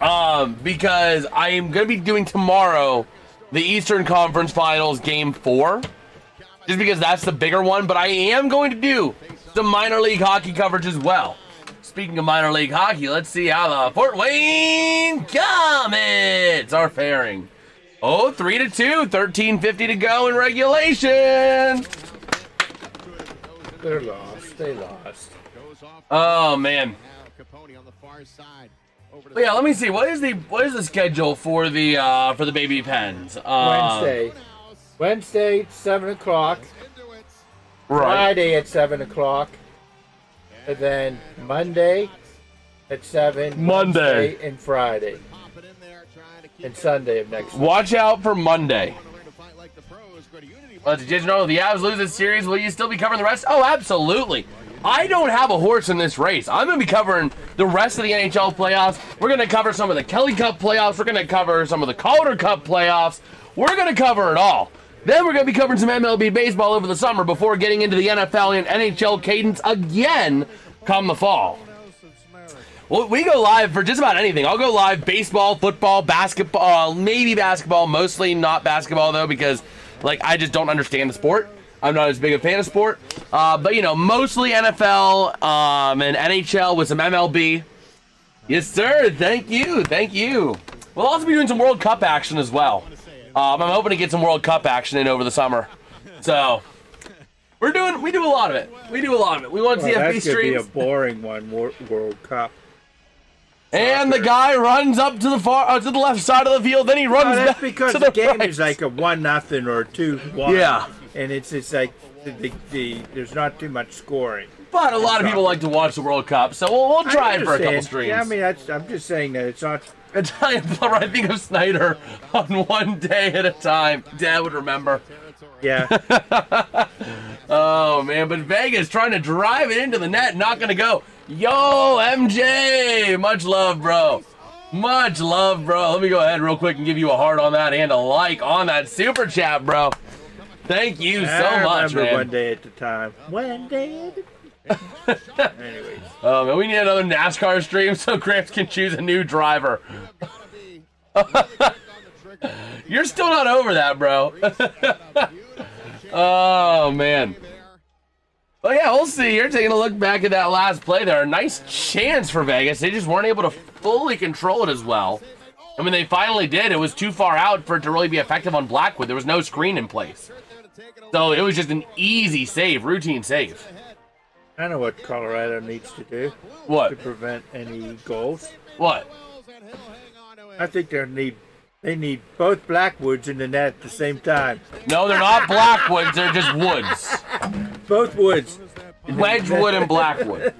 Speaker 1: Because I am going to be doing tomorrow the Eastern Conference Finals Game 4. Just because that's the bigger one. But I am going to do some minor league hockey coverage as well. Speaking of minor league hockey, let's see how the Fort Wayne Comets are faring. Oh, 3-2, 13:50 to go in regulation.
Speaker 3: They're lost. They lost.
Speaker 1: Oh man. But yeah, let me see. What is the schedule for the Baby Pens?
Speaker 3: Wednesday 7:00.
Speaker 1: Right.
Speaker 3: Friday at 7:00. And then Monday at 7.
Speaker 1: Monday.
Speaker 3: Wednesday and Friday. And Sunday of next week.
Speaker 1: Watch out for Monday. Did you know if the Avs lose this series, will you still be covering the rest? Oh, absolutely. I don't have a horse in this race. I'm going to be covering the rest of the NHL playoffs. We're going to cover some of the Kelly Cup playoffs. We're going to cover some of the Calder Cup playoffs. We're going to cover it all. Then we're going to be covering some MLB baseball over the summer before getting into the NFL and NHL cadence again come the fall. Well, we go live for just about anything. I'll go live baseball, football, basketball, maybe basketball, mostly not basketball though, because like I just don't understand the sport. I'm not as big a fan of sport. But you know, mostly NFL and NHL with some MLB. Yes, sir. Thank you. Thank you. We'll also be doing some World Cup action as well. I'm hoping to get some World Cup action in over the summer. So we do a lot of it. We do a lot of it. We want CFB
Speaker 3: that's gonna
Speaker 1: streams.
Speaker 3: be a boring one, World Cup.
Speaker 1: And the guy runs up to the left side of the field. Then he runs
Speaker 3: that's
Speaker 1: back
Speaker 3: because
Speaker 1: to
Speaker 3: the
Speaker 1: the
Speaker 3: game
Speaker 1: right.
Speaker 3: is like a 1-0 or 2-1.
Speaker 1: Yeah.
Speaker 3: And it's like there's not too much scoring.
Speaker 1: But a lot of people like to watch the World Cup, so we'll try it for a couple streams.
Speaker 3: Yeah, I mean, I'm just saying that it's not.
Speaker 1: Italian plumber, I think of Snyder on one day at a time. Dad would remember.
Speaker 3: Yeah.
Speaker 1: Oh, man, but Vegas trying to drive it into the net, not going to go. Yo, MJ! Much love, bro. Much love, bro. Let me go ahead real quick and give you a heart on that and a like on that super chat, bro. Thank you so much, man.
Speaker 3: One day at a time. One day at a time. Anyways.
Speaker 1: Oh, man, we need another NASCAR stream so Gramps can choose a new driver. You're still not over that, bro. Oh, man. Well, yeah, we'll see here. Taking a look back at that last play there. A nice chance for Vegas. They just weren't able to fully control it as well. I mean, they finally did. It was too far out for it to really be effective on Blackwood. There was no screen in place. So it was just an easy save, routine save.
Speaker 3: I know what Colorado needs to do.
Speaker 1: What?
Speaker 3: To prevent any goals.
Speaker 1: What?
Speaker 3: I think they need both Blackwoods in the net at the same time.
Speaker 1: No, they're not Blackwoods. They're just woods.
Speaker 3: Both woods.
Speaker 1: Wedgewood and Blackwood.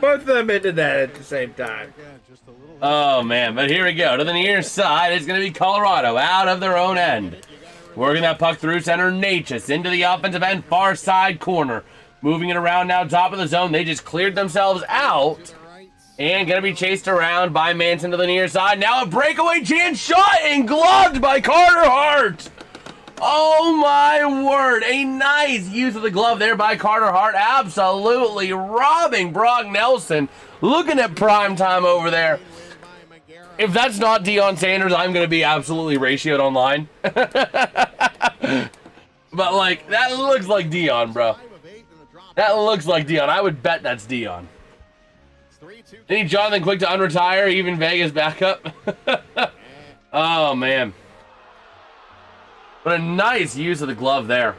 Speaker 3: Both of them in the net at the same time.
Speaker 1: Oh, man. But here we go. To the near side, it's going to be Colorado out of their own end. Working that puck through center. Natchez into the offensive end, far side corner. Moving it around now, top of the zone. They just cleared themselves out. And going to be chased around by Manson to the near side. Now a breakaway chance shot and gloved by Carter Hart. Oh, my word. A nice use of the glove there by Carter Hart. Absolutely robbing Brock Nelson. Looking at prime time over there. If that's not Deion Sanders, I'm going to be absolutely ratioed online. But, like, that looks like Deion, bro. That looks like Deion. I would bet that's Deion. They need Jonathan Quick to unretire, even Vegas backup. Oh, man. But a nice use of the glove there.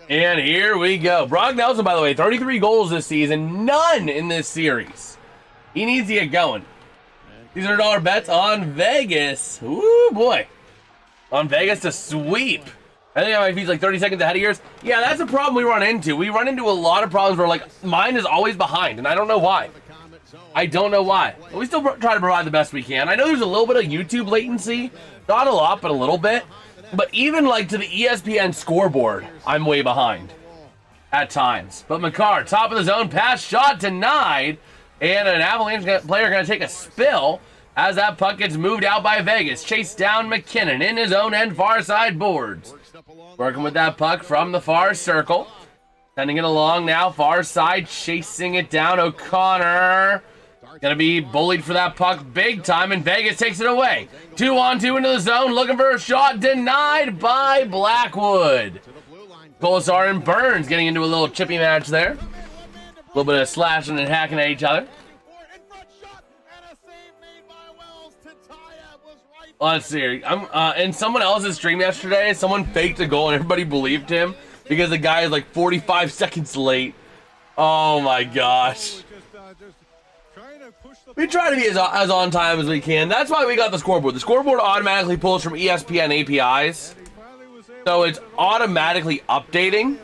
Speaker 1: And here we go. Brock Nelson, by the way, 33 goals this season. None in this series. He needs to get going. These $100 bets on Vegas. Woo, boy. On Vegas to sweep. I think my feet's like 30 seconds ahead of yours. Yeah, that's a problem we run into. We run into a lot of problems where, like, mine is always behind, and I don't know why. I don't know why. But we still try to provide the best we can. I know there's a little bit of YouTube latency. Not a lot, but a little bit. But even, like, to the ESPN scoreboard, I'm way behind at times. But Makar, top of the zone, pass, shot denied. And an Avalanche player going to take a spill as that puck gets moved out by Vegas. Chased down McKinnon in his own end, far side boards. Working with that puck from the far circle. Sending it along now, far side, chasing it down. O'Connor going to be bullied for that puck big time, and Vegas takes it away. 2-on-2 into the zone, looking for a shot, denied by Blackwood. Colasar and Burns getting into a little chippy match there. A little bit of slashing and hacking at each other. Let's see. In someone else's stream yesterday, someone faked a goal and everybody believed him because the guy is like 45 seconds late. Oh my gosh. We try to be as on time as we can. That's why we got the scoreboard. The scoreboard automatically pulls from ESPN APIs. So it's automatically updating.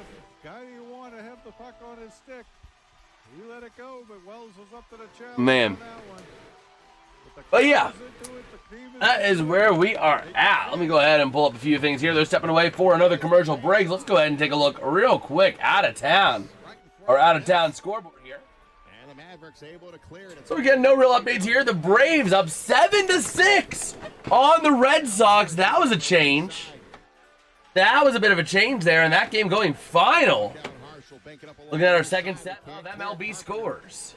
Speaker 1: Man. But yeah. That is where we are at. Let me go ahead and pull up a few things here. They're stepping away for another commercial break. Let's go ahead and take a look real quick out of town scoreboard here. So again, no real updates here. The Braves up 7-6 on the Red Sox. That was a change. That was a bit of a change there, and that game going final. Looking at our second set of MLB scores.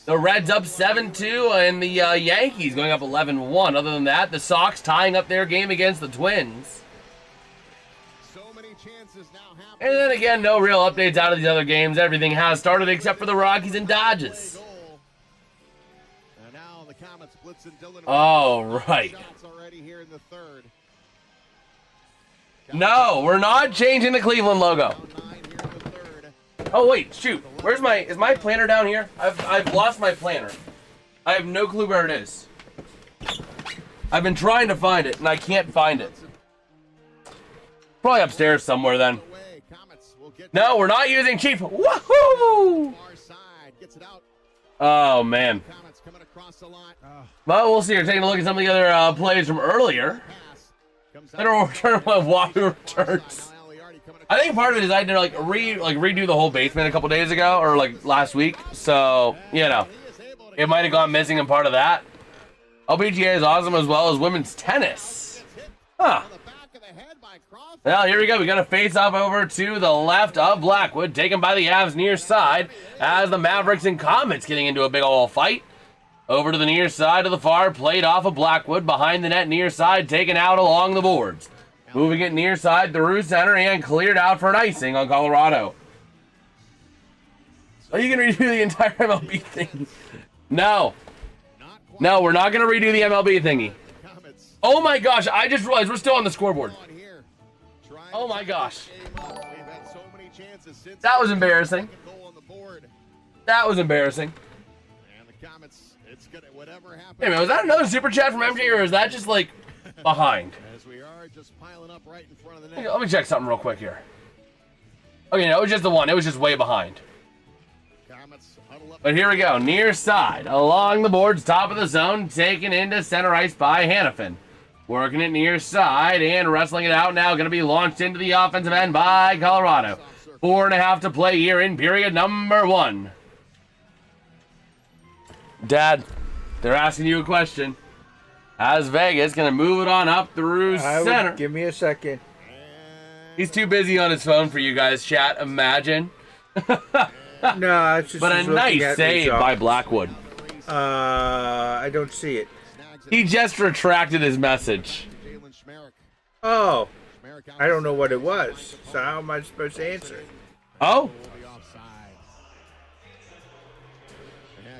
Speaker 1: The Reds up 7-2 and the Yankees going up 11-1. Other than that, the Sox tying up their game against the Twins. And then again, no real updates out of these other games. Everything has started except for the Rockies and Dodgers. All right. No, we're not changing the Cleveland logo. Oh wait, shoot. Is my planner down here? I've lost my planner. I have no clue where it is. I've been trying to find it and I can't find it. Probably upstairs somewhere then. No, we're not using Chief. Woohoo! Oh man. Well, we'll see. We're taking a look at some of the other plays from earlier. Federal return of Wahoo returns. I think part of it is I had to redo the whole basement a couple days ago or like last week. So, you know, it might have gone missing in part of that. LPGA is awesome as well as women's tennis. Huh. Well, here we go. We got a face-off over to the left of Blackwood, taken by the Avs near side as the Mavericks and Comets getting into a big old fight. Over to the near side of the far, played off of Blackwood, behind the net near side, taken out along the boards. Moving it near side through center and cleared out for an icing on Colorado. Are you going to redo the entire MLB thing? No. No, we're not going to redo the MLB thingy. Oh my gosh, I just realized we're still on the scoreboard. Oh my gosh. That was embarrassing. That was embarrassing. Hey man, was that another super chat from MJ or is that just like behind? Let me check something real quick here. Okay, no, it was just the one. It was just way behind. But here we go. Near side. Along the boards, top of the zone. Taken into center ice by Hannafin. Working it near side and wrestling it out now. Going to be launched into the offensive end by Colorado. 4.5 to play here in period number 1. Dad, they're asking you a question. As Vegas going to move it on up through center.
Speaker 3: Give me a second.
Speaker 1: He's too busy on his phone for you guys, chat. Imagine.
Speaker 3: No, it's just.
Speaker 1: But a nice save by Blackwood.
Speaker 3: I don't see it.
Speaker 1: He just retracted his message.
Speaker 3: Oh, I don't know what it was. So how am I supposed to answer?
Speaker 1: Oh.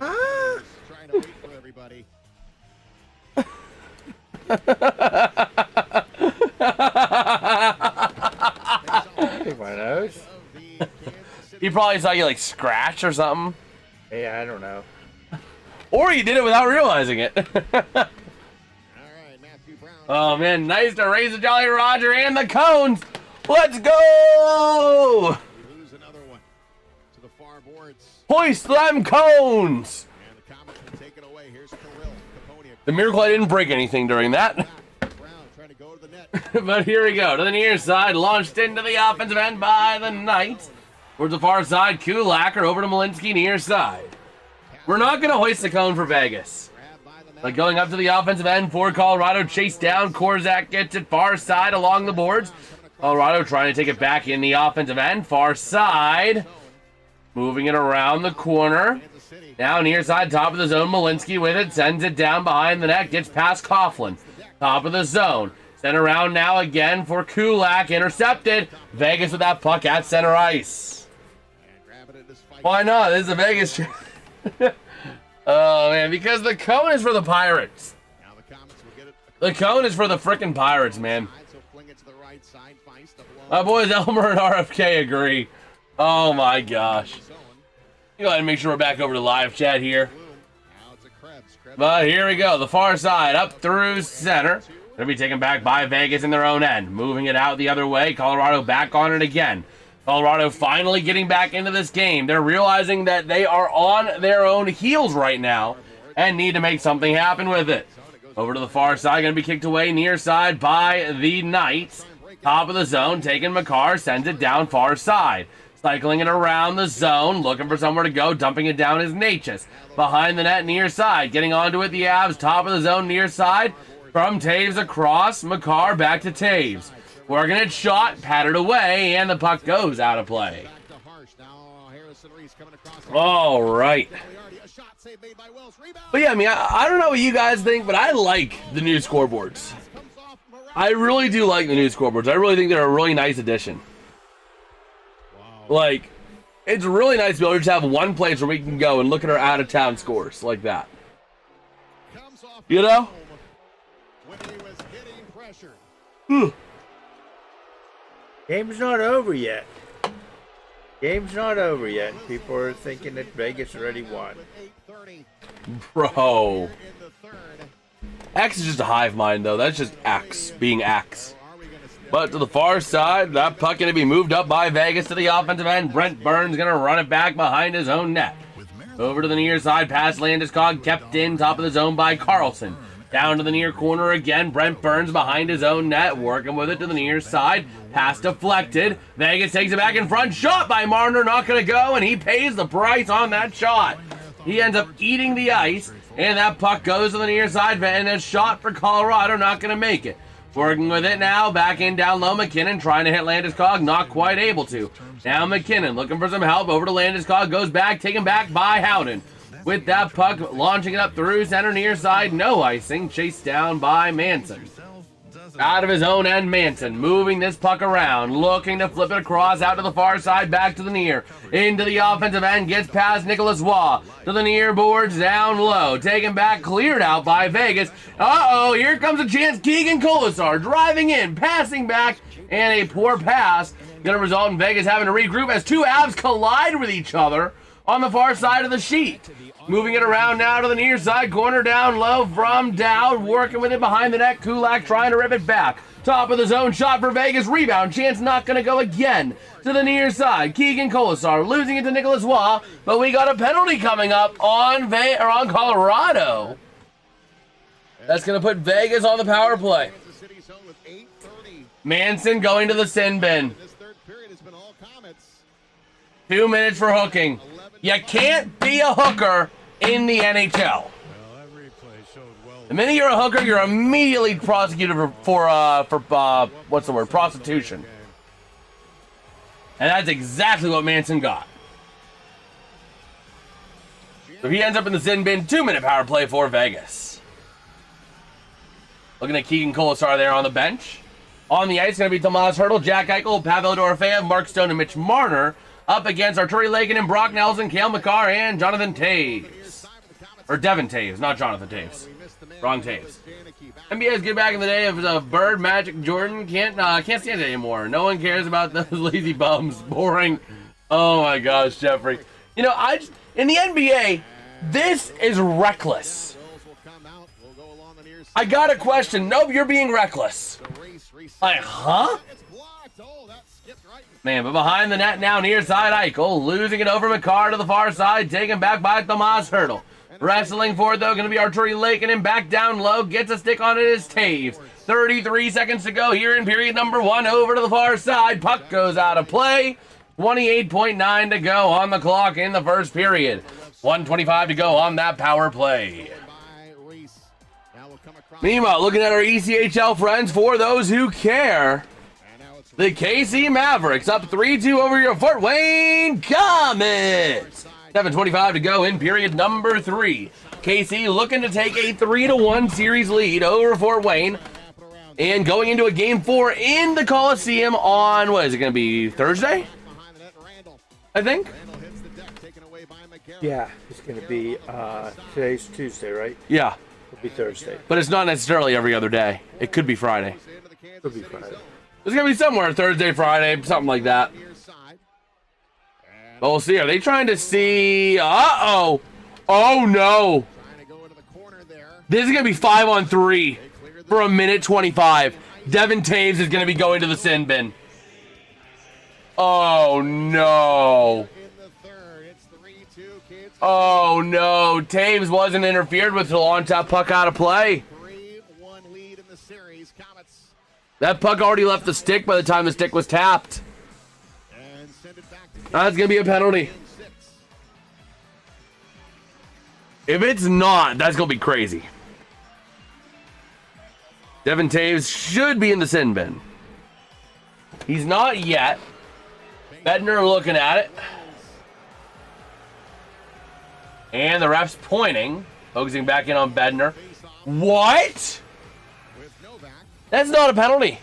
Speaker 3: Ah. Pick my nose.
Speaker 1: He probably saw you like scratch or something.
Speaker 3: Yeah, I don't know.
Speaker 1: Or you did it without realizing it. Oh man, nice to raise the Jolly Roger and the cones. Let's go! Hoist them cones! The miracle I didn't break anything during that. But here we go. To the near side, launched into the offensive end by the Knights. Towards the far side, Kulak over to Malinsky near side. We're not going to hoist the cone for Vegas. But going up to the offensive end for Colorado, chased down. Korzak gets it far side along the boards. Colorado trying to take it back in the offensive end. Far side. Moving it around the corner. Now near side, top of the zone. Malinsky with it. Sends it down behind the net. Gets past Coughlin. Top of the zone. Sent around now again for Kulak. Intercepted. Vegas with that puck at center ice. Why not? This is a Vegas. Oh, man. Because the cone is for the Pirates. The cone is for the frickin' Pirates, man. My boys Elmer and RFK agree. Oh, my gosh. Go ahead and make sure we're back over to live chat here. But here we go. The far side up through center. Going to be taken back by Vegas in their own end. Moving it out the other way. Colorado back on it again. Colorado finally getting back into this game. They're realizing that they are on their own heels right now and need to make something happen with it. Over to the far side. Going to be kicked away near side by the Knights. Top of the zone. Taking Makar. Sends it down far side. Cycling it around the zone. Looking for somewhere to go. Dumping it down is Natchez. Behind the net near side. Getting onto it the Avs. Top of the zone near side. From Taves across. Makar back to Taves. Working it shot. Patted away. And the puck goes out of play. All right. But yeah, I mean, I don't know what you guys think, but I like the new scoreboards. I really do like the new scoreboards. I really think they're a really nice addition. Like, it's really nice to be able to just have one place where we can go and look at our out-of-town scores like that. You know?
Speaker 3: Game's not over yet. Game's not over yet. People are thinking that Vegas already won.
Speaker 1: Bro. X is just a hive mind, though. That's just X being X. But to the far side, that puck going to be moved up by Vegas to the offensive end. Brent Burns going to run it back behind his own net. Over to the near side, past Landeskog, kept in top of the zone by Carlson. Down to the near corner again, Brent Burns behind his own net, working with it to the near side. Pass deflected. Vegas takes it back in front. Shot by Marner, not going to go, and he pays the price on that shot. He ends up eating the ice, and that puck goes to the near side, and a shot for Colorado, not going to make it. Working with it now, back in down low, McKinnon trying to hit Landeskog, not quite able to. Now McKinnon looking for some help, over to Landeskog, goes back, taken back by Howden. With that puck, launching it up through center near side, no icing, chased down by Manson. Out of his own end, Manson moving this puck around, looking to flip it across out to the far side, back to the near. Into the offensive end, gets past Nicholas Waugh. To the near boards, down low. Taken back, cleared out by Vegas. Uh-oh, here comes a chance. Keegan Colasar driving in, passing back, and a poor pass. Going to result in Vegas having to regroup as two Avs collide with each other on the far side of the sheet. Moving it around now to the near side, corner down low from Dowd, working with it behind the net. Kulak trying to rip it back. Top of the zone shot for Vegas, rebound chance not going to go again. To the near side, Keegan Colasar losing it to Nicholas Waugh, but we got a penalty coming up on Colorado. That's going to put Vegas on the power play. Manson going to the sin bin. 2 minutes for hooking. You can't be a hooker in the NHL. The minute you're a hooker, you're immediately prosecuted for what's the word? Prostitution. And that's exactly what Manson got. So he ends up in the sin bin. 2 minute power play for Vegas. Looking at Keegan Colasar there on the bench. On the ice, going to be Tomas Hertl, Jack Eichel, Pavel Dorofeyev, Mark Stone, and Mitch Marner. Up against Arturi Lakin, Brock Nelson, Cale Makar, and Jonathan Taves. Or Devin Taves, not Jonathan Taves. Wrong Taves. NBA's good back in the day of Bird, Magic, Jordan. Can't stand it anymore. No one cares about those lazy bums. Boring. Oh my gosh, Jeffrey. You know, in the NBA, this is reckless. I got a question. Nope, you're being reckless. Like, huh? Man, but behind the net now, near side Eichel, losing it over McCarr to the far side, taken back by Tomas Hertl. Wrestling for it, though, going to be Arturi Lakin, and back down low, gets a stick on it is Taves. 33 seconds to go here in period number 1, over to the far side. Puck goes out of play. 28.9 to go on the clock in the first period. 1:25 to go on that power play. Meanwhile, looking at our ECHL friends, for those who care, the KC Mavericks up 3-2 over your Fort Wayne Comets. 7:25 to go in period number 3. KC looking to take a 3-1 series lead over Fort Wayne. And going into a game 4 in the Coliseum on, what is it going to be, Thursday? I think.
Speaker 3: Yeah, it's going to be, today's Tuesday, right?
Speaker 1: Yeah.
Speaker 3: It'll be Thursday.
Speaker 1: But it's not necessarily every other day. It could be Friday.
Speaker 3: It'll be Friday.
Speaker 1: It's going to be somewhere Thursday, Friday, something like that. But we'll see. Are they trying to see? Uh-oh. Oh, no. This is going to be 5-on-3 for 1:25. Devin Taves is going to be going to the sin bin. Oh, no. Oh, no. Taves wasn't interfered with to launch that puck out of play. That puck already left the stick by the time the stick was tapped. That's going to be a penalty. If it's not, that's going to be crazy. Devin Taves should be in the sin bin. He's not yet. Bednar looking at it. And the ref's pointing, focusing back in on Bednar. What? That's not a penalty.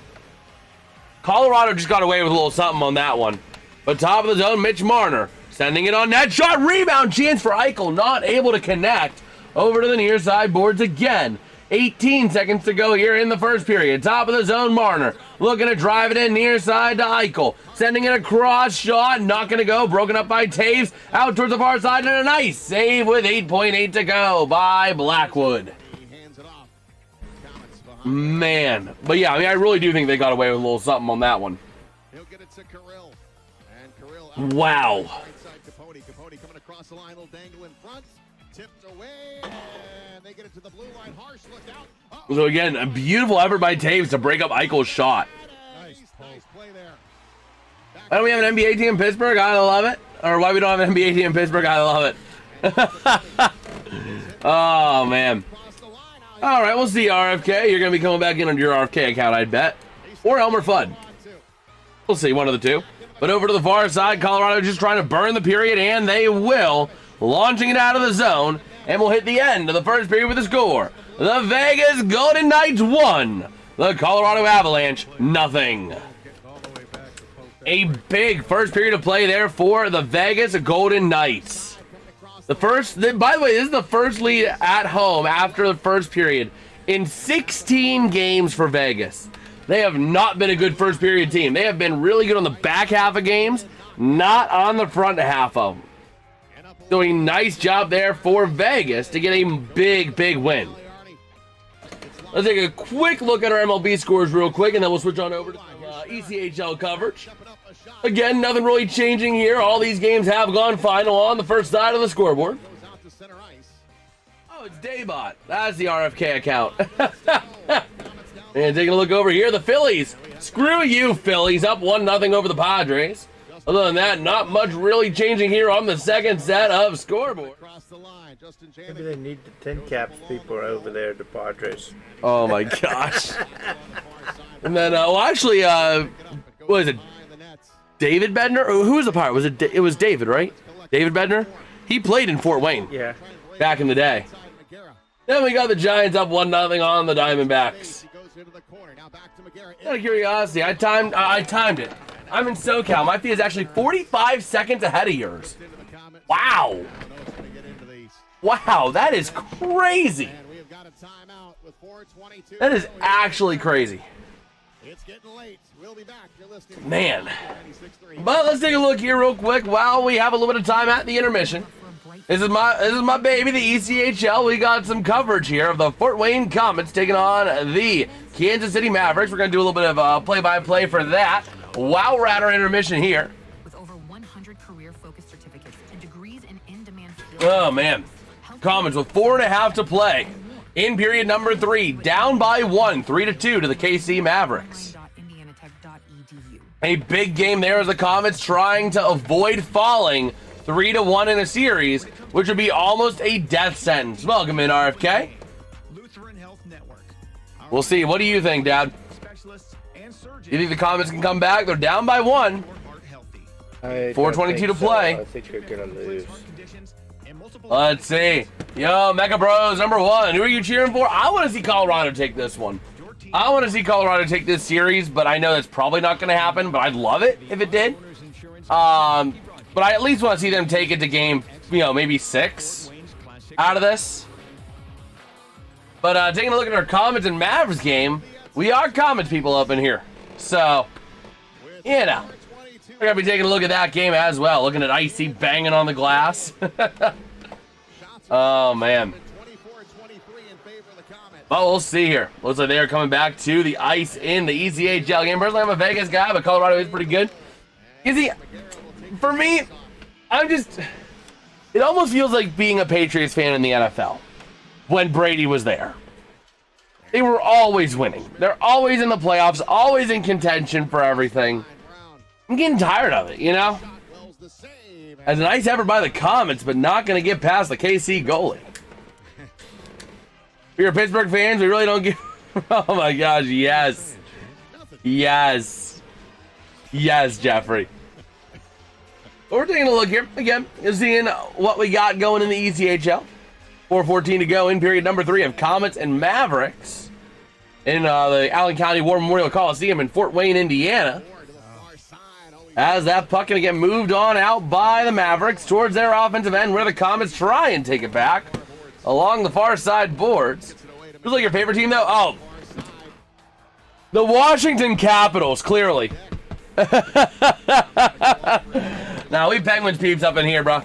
Speaker 1: Colorado just got away with a little something on that one. But top of the zone, Mitch Marner sending it on net. Shot, rebound, chance for Eichel. Not able to connect. Over to the near side boards again. 18 seconds to go here in the first period. Top of the zone, Marner looking to drive it in near side to Eichel. Sending it across, shot, not going to go. Broken up by Taves. Out towards the far side, and a nice save with 8.8 to go by Blackwood. Man. But yeah, I mean, I really do think they got away with a little something on that one.
Speaker 5: He'll get it to Kirill. And Kirill
Speaker 1: wow.
Speaker 5: Capote coming across the line, little dangle in front. Tipped away, and they get it to the blue line. Harsh looked out. Uh-oh.
Speaker 1: So again, a beautiful effort by Taves to break up Eichel's shot.
Speaker 5: Nice play there.
Speaker 1: Why don't we have an NBA team in Pittsburgh? I love it. Or why we don't have an NBA team in Pittsburgh? I love it. Oh, man. All right, we'll see, RFK. You're going to be coming back in on your RFK account, I'd bet. Or Elmer Fudd. We'll see, one of the two. But over to the far side, Colorado just trying to burn the period, and they will. Launching it out of the zone, and we'll hit the end of the first period with a score. The Vegas Golden Knights 1. The Colorado Avalanche, nothing. A big first period of play there for the Vegas Golden Knights. By the way, this is the first lead at home after the first period in 16 games for Vegas. They have not been a good first period team. They have been really good on the back half of games, not on the front half of them. Doing a nice job there for Vegas to get a big win. Let's take a quick look at our MLB scores real quick, and then we'll switch on over to ECHL coverage. Again, nothing really changing here. All these games have gone final on the first side of the scoreboard. Oh, it's Daybot. That's the RFK account. And taking a look over here, the Phillies. Screw you, Phillies. Up 1-0 over the Padres. Other than that, not much really changing here on the second set of scoreboard.
Speaker 3: Maybe they need the 10 caps people over there, the Padres.
Speaker 1: Oh my gosh. And then, what is it? David Bednar? Who was the Pirate? It was David, right? David Bednar? He played in Fort Wayne.
Speaker 3: Yeah.
Speaker 1: Back in the day. Then we got the Giants up 1-0 on the Diamondbacks. Out of curiosity, I timed it. I'm in SoCal. My feed is actually 45 seconds ahead of yours. Wow. Wow, that is crazy. That is actually crazy. Man. But let's take a look here real quick while we have a little bit of time at the intermission. This is my baby, the ECHL. We got some coverage here of the Fort Wayne Comets taking on the Kansas City Mavericks. We're going to do a little bit of play-by-play for that. While we're at our intermission here.
Speaker 6: With over 100 career-focused certificates and degrees in in-demand.
Speaker 1: Oh, man. Comets with 4.5 to play. In period number 3, down by 1, 3-2 to the KC Mavericks. A big game there as the Comets trying to avoid falling 3-1 in a series, which would be almost a death sentence. Welcome in, RFK. We'll see. What do you think, Dad? You think the Comets can come back? They're down by 1. 4:22 to play.
Speaker 3: I think they're going to lose.
Speaker 1: Let's see. Yo, Mecha Bros, number 1. Who are you cheering for? I want to see Colorado take this one. I want to see Colorado take this series, but I know that's probably not going to happen, but I'd love it if it did. But I at least want to see them take it to game, maybe 6 out of this. But taking a look at our Comets and Mavs game, we are Comets people up in here. So, we're going to be taking a look at that game as well. Looking at Icy banging on the glass. Oh, man. But we'll see here. Looks like they are coming back to the ice in the ECHL game. Personally, I'm a Vegas guy, but Colorado is pretty good. You see, for me, it almost feels like being a Patriots fan in the NFL when Brady was there. They were always winning. They're always in the playoffs, always in contention for everything. I'm getting tired of it, As a nice effort by the Comets, but not going to get past the KC goalie. If you're Pittsburgh fans, we really don't get... Oh my gosh, yes. Yes. Yes, Jeffrey. We're taking a look here again, seeing what we got going in the ECHL. 4:14 to go in period number 3 of Comets and Mavericks in the Allen County War Memorial Coliseum in Fort Wayne, Indiana. As that puck gonna get moved on out by the Mavericks towards their offensive end, where the Comets try and take it back along the far side boards. Who's like your favorite team though? Oh, the Washington Capitals, clearly. Now we Penguins peeps up in here, bro.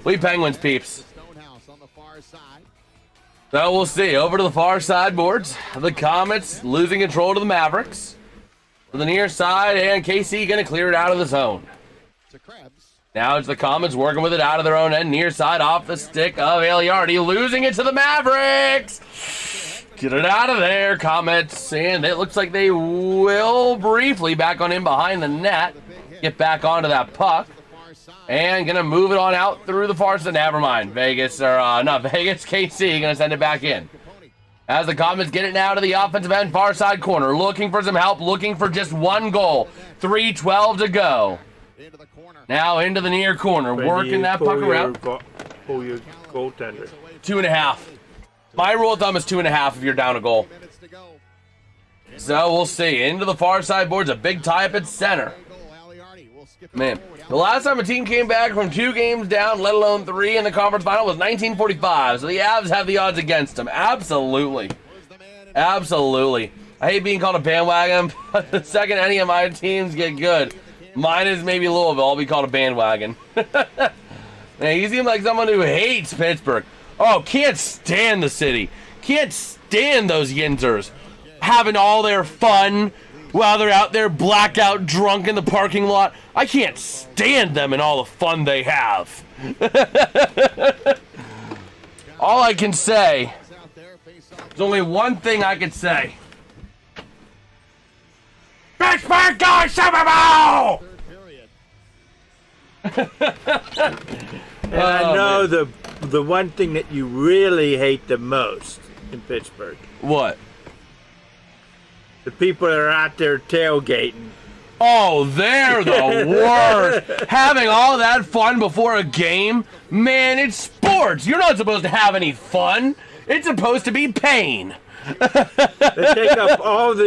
Speaker 1: We Penguins peeps. So we'll see. Over to the far side boards. The Comets losing control to the Mavericks. To the near side, and KC going to clear it out of the zone. Now it's the Comets working with it out of their own end. Near side off the stick of Aliardi. Losing it to the Mavericks. Get it out of there, Comets. And it looks like they will briefly back on in behind the net. Get back onto that puck. And gonna move it on out through the far side. Never mind. Vegas, or not Vegas, KC gonna send it back in. As the Comets get it now to the offensive end, far side corner. Looking for some help, looking for just one goal. 3:12 to go. Now into the near corner, working that puck around.
Speaker 3: Pull your goaltender.
Speaker 1: 2.5. My rule of thumb is 2.5 if you're down a goal. So we'll see. Into the far side boards, a big tie up at center. Man, the last time a team came back from 2 games down, let alone 3 in the conference final, was 1945. So the Avs have the odds against them. Absolutely. Absolutely. I hate being called a bandwagon, but the second any of my teams get good, mine is maybe Louisville, I'll be called a bandwagon. Man, you seem like someone who hates Pittsburgh. Oh, can't stand the city. Can't stand those Yinzers having all their fun while they're out there blackout drunk in the parking lot. I can't stand them and all the fun they have. All I can say, there's only one thing I can say. Pittsburgh go Super Bowl!
Speaker 3: And I know the one thing that you really hate the most in Pittsburgh.
Speaker 1: What?
Speaker 3: The people that are out there tailgating.
Speaker 1: Oh, they're the worst. Having all that fun before a game? Man, it's sports. You're not supposed to have any fun. It's supposed to be pain.
Speaker 3: They take up all of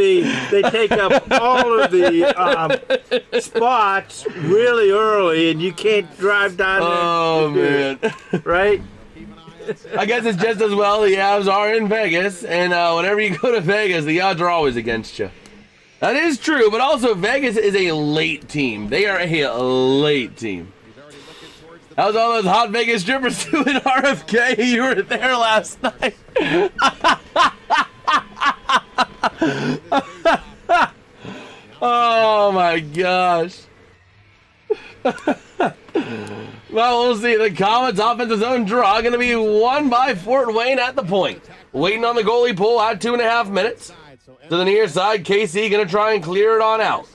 Speaker 3: the spots really early, and you can't drive down there.
Speaker 1: Oh, man.
Speaker 3: Right?
Speaker 1: I guess it's just as well the Avs are in Vegas, and whenever you go to Vegas, the odds are always against you. That is true, but also Vegas is a late team. They are a late team. How's all those hot Vegas strippers doing, RFK? You were there last night. Oh my gosh. Well, we'll see. The Comets' offensive zone draw going to be won by Fort Wayne at the point. Waiting on the goalie pull at 2.5 minutes. To the near side, KC going to try and clear it on out.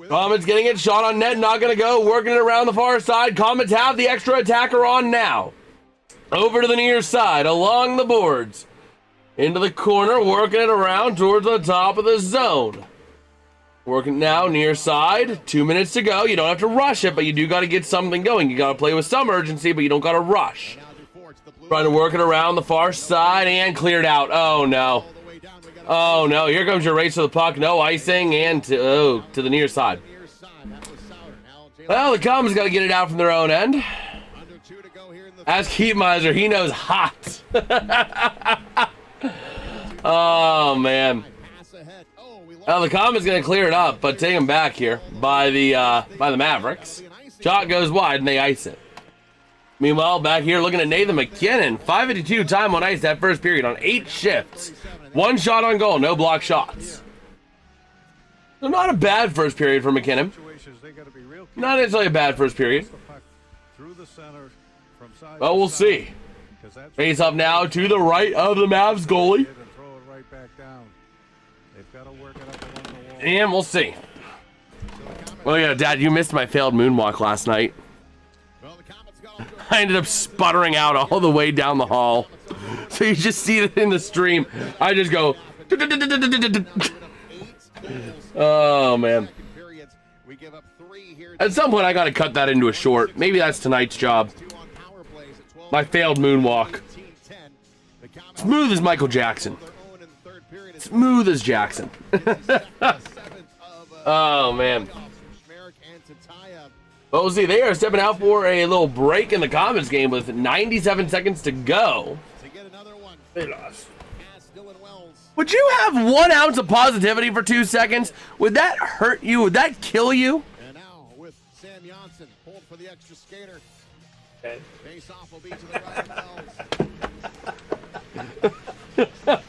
Speaker 1: Comets getting it, shot on net, not going to go. Working it around the far side. Comets have the extra attacker on now. Over to the near side, along the boards. Into the corner, working it around towards the top of the zone. Working now, near side. 2 minutes to go. You don't have to rush it, but you do got to get something going. You got to play with some urgency, but you don't got to rush. Trying to work it around the far side and cleared out. Oh, no. Oh, no. Here comes your race to the puck. No icing and to the near side. Well, the Comets got to get it out from their own end. Ask Heatmiser. He knows hot. Oh, man. Well, the Comets going to clear it up, but take him back here by the Mavericks. Shot goes wide, and they ice it. Meanwhile, back here looking at Nathan McKinnon. 5:52 time on ice that first period on 8 shifts. 1 shot on goal, no block shots. So not a bad first period for McKinnon. Not necessarily a bad first period. Well, we'll see. Face up now to the right of the Mavs goalie. And we'll see. Well, yeah, Dad, you missed my failed moonwalk last night. I ended up sputtering out all the way down the hall. So you just see it in the stream. I just go. Oh, man. At some point, I got to cut that into a short. Maybe that's tonight's job. My failed moonwalk. Smooth as Michael Jackson. Smooth as Jackson. Oh, man. Well, we'll see. They are stepping out for a little break in the Comets game with 97 seconds to go. They lost. Would you have 1 ounce of positivity for 2 seconds? Would that hurt you? Would that kill you?
Speaker 5: And now with Sam Janssen, pulled for the extra skater.
Speaker 3: Okay.
Speaker 5: Face off will be to the right of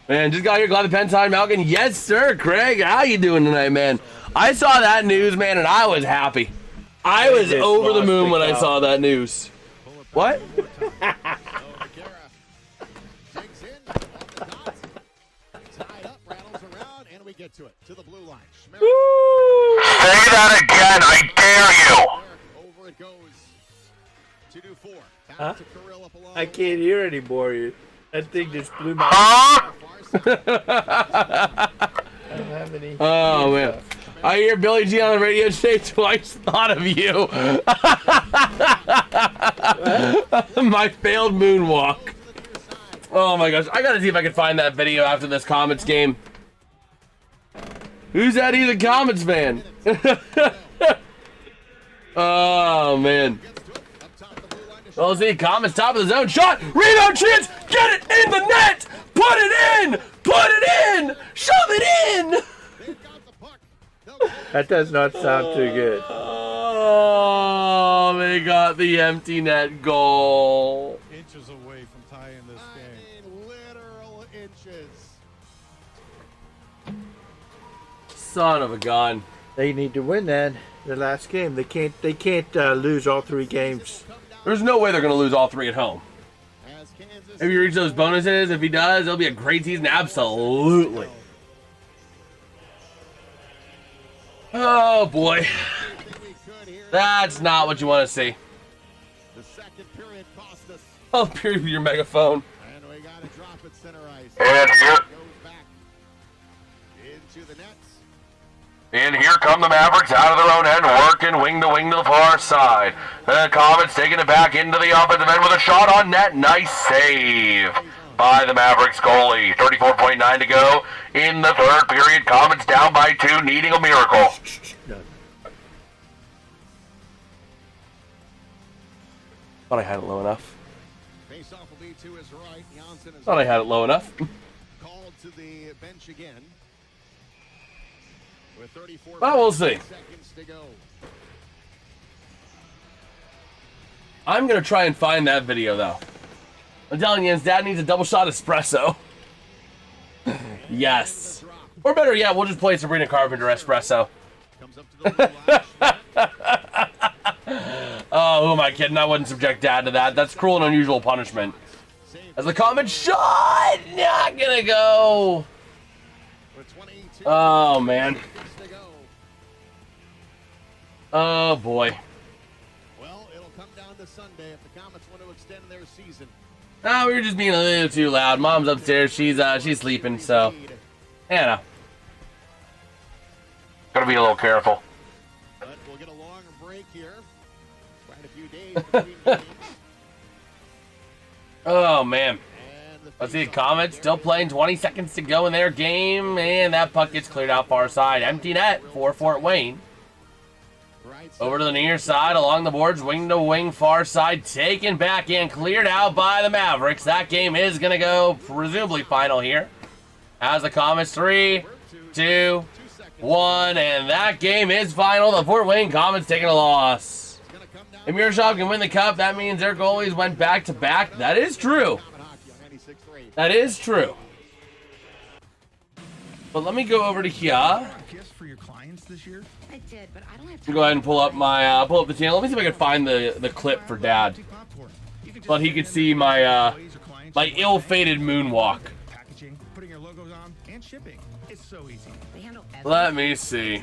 Speaker 1: Man, just got here. Glad the pen time, Malkin. Yes, sir, Craig. How you doing tonight, man? I saw that news, man, and I was happy. I was over the moon when I saw that news. What?
Speaker 5: Get to it to the blue line.
Speaker 7: Say that again, I dare you.
Speaker 5: Over it goes. 2-4.
Speaker 3: Huh? I can't hear anymore. That thing just blew my.
Speaker 7: Huh?
Speaker 3: I don't have any.
Speaker 1: Oh man, I hear Billy G on the radio today. Twice thought of you. My failed moonwalk. Oh my gosh, I gotta see if I can find that video after this Comets game. Who's that? He's a Comets fan. Oh, man. Well, see, Comets top of the zone. Shot! Rebound chance! Get it in the net! Put it in! Put it in! Shove it in!
Speaker 3: That does not sound too good.
Speaker 1: Oh, they got the empty net goal.
Speaker 8: Inches away from tying this game.
Speaker 5: Literal inches.
Speaker 1: Son of a gun.
Speaker 3: They need to win then. Their last game. They can't lose all 3 games.
Speaker 1: There's no way they're going to lose all 3 at home. If he reaches those bonuses, if he does, it'll be a great season. Absolutely. Oh, boy. That's not what you want to see.
Speaker 5: The second period cost us.
Speaker 1: Oh, period with your megaphone.
Speaker 5: And we got to drop it center ice.
Speaker 7: And here,
Speaker 5: Goes back into the nets.
Speaker 7: and here come the Mavericks out of their own end, working wing to the far side. The Comets taking it back into the offensive end with a shot on net. Nice save by the Mavericks goalie. 34.9 to go in the third period. Comets down by 2, needing a miracle.
Speaker 1: Thought I had it low enough.
Speaker 5: Face off will be to his right. Janssen is
Speaker 1: Thought I had it low enough.
Speaker 5: called to the bench again. With 34
Speaker 1: Well, we'll see.
Speaker 5: seconds to go.
Speaker 1: I'm going to try and find that video, though. I'm telling you, his dad needs a double shot espresso. Yes. Or better yet, we'll just play Sabrina Carpenter espresso.
Speaker 5: Comes up to the blue line.
Speaker 1: Oh, who am I kidding? I wouldn't subject Dad to that. That's cruel and unusual punishment. As the Comets shot, not gonna go.
Speaker 5: With 22
Speaker 1: Oh, man.
Speaker 5: seconds to go.
Speaker 1: Oh, boy.
Speaker 5: Well, it'll come down to Sunday if the Comets want to extend their season.
Speaker 1: Oh, we were just being a little too loud. Mom's upstairs. She's sleeping, so. Anna.
Speaker 7: Gotta be a little careful.
Speaker 5: But we'll get a long break here. Quite a few days between games.
Speaker 1: Oh, man.
Speaker 5: And the
Speaker 1: Let's see,
Speaker 5: face-off
Speaker 1: Comets still playing 20 seconds to go in their game, and that puck gets cleared out far side. Empty net for Fort Wayne.
Speaker 5: right
Speaker 1: Over to the near side, along the boards, wing to wing, far side, taken back in, cleared out by the Mavericks. That game is going to go presumably final here. As the Comets 3, 2, 1, and that game is final. The Fort Wayne Comets taking a loss. If Miroshov can win the cup, that means their goalies went back to back. That is true. That is true. But let me go over to here.
Speaker 9: For your clients this year?
Speaker 6: I did, but I don't have
Speaker 1: Go ahead and pull up my pull up the channel. Let me see if I can find the clip for Dad, but he could see my my ill-fated moonwalk.
Speaker 9: Packaging, putting your logos on, and shipping. It's so easy.
Speaker 6: They handle
Speaker 1: Let me see.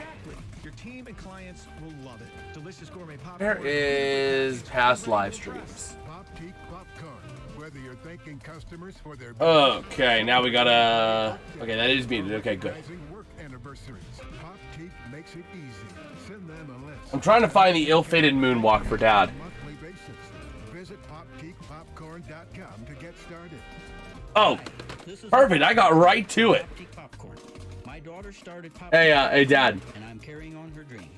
Speaker 9: Your team and clients will love it. Delicious gourmet popcorn.
Speaker 1: There is past live streams.
Speaker 10: Pop-Teak Popcorn. Whether you're thanking customers for their
Speaker 1: Okay, now we gotta. Okay, that is muted. Okay, good.
Speaker 10: work anniversary. anniversaries, PopTeak makes it easy. Send them a list.
Speaker 1: I'm trying to find the ill-fated moonwalk for Dad.
Speaker 10: On a monthly basis. Visit PopTeakPopcorn.com to get started.
Speaker 1: Oh, perfect. I got right to it.
Speaker 11: Popcorn. My daughter started
Speaker 1: Hey, Dad.
Speaker 11: And I'm carrying on her dream.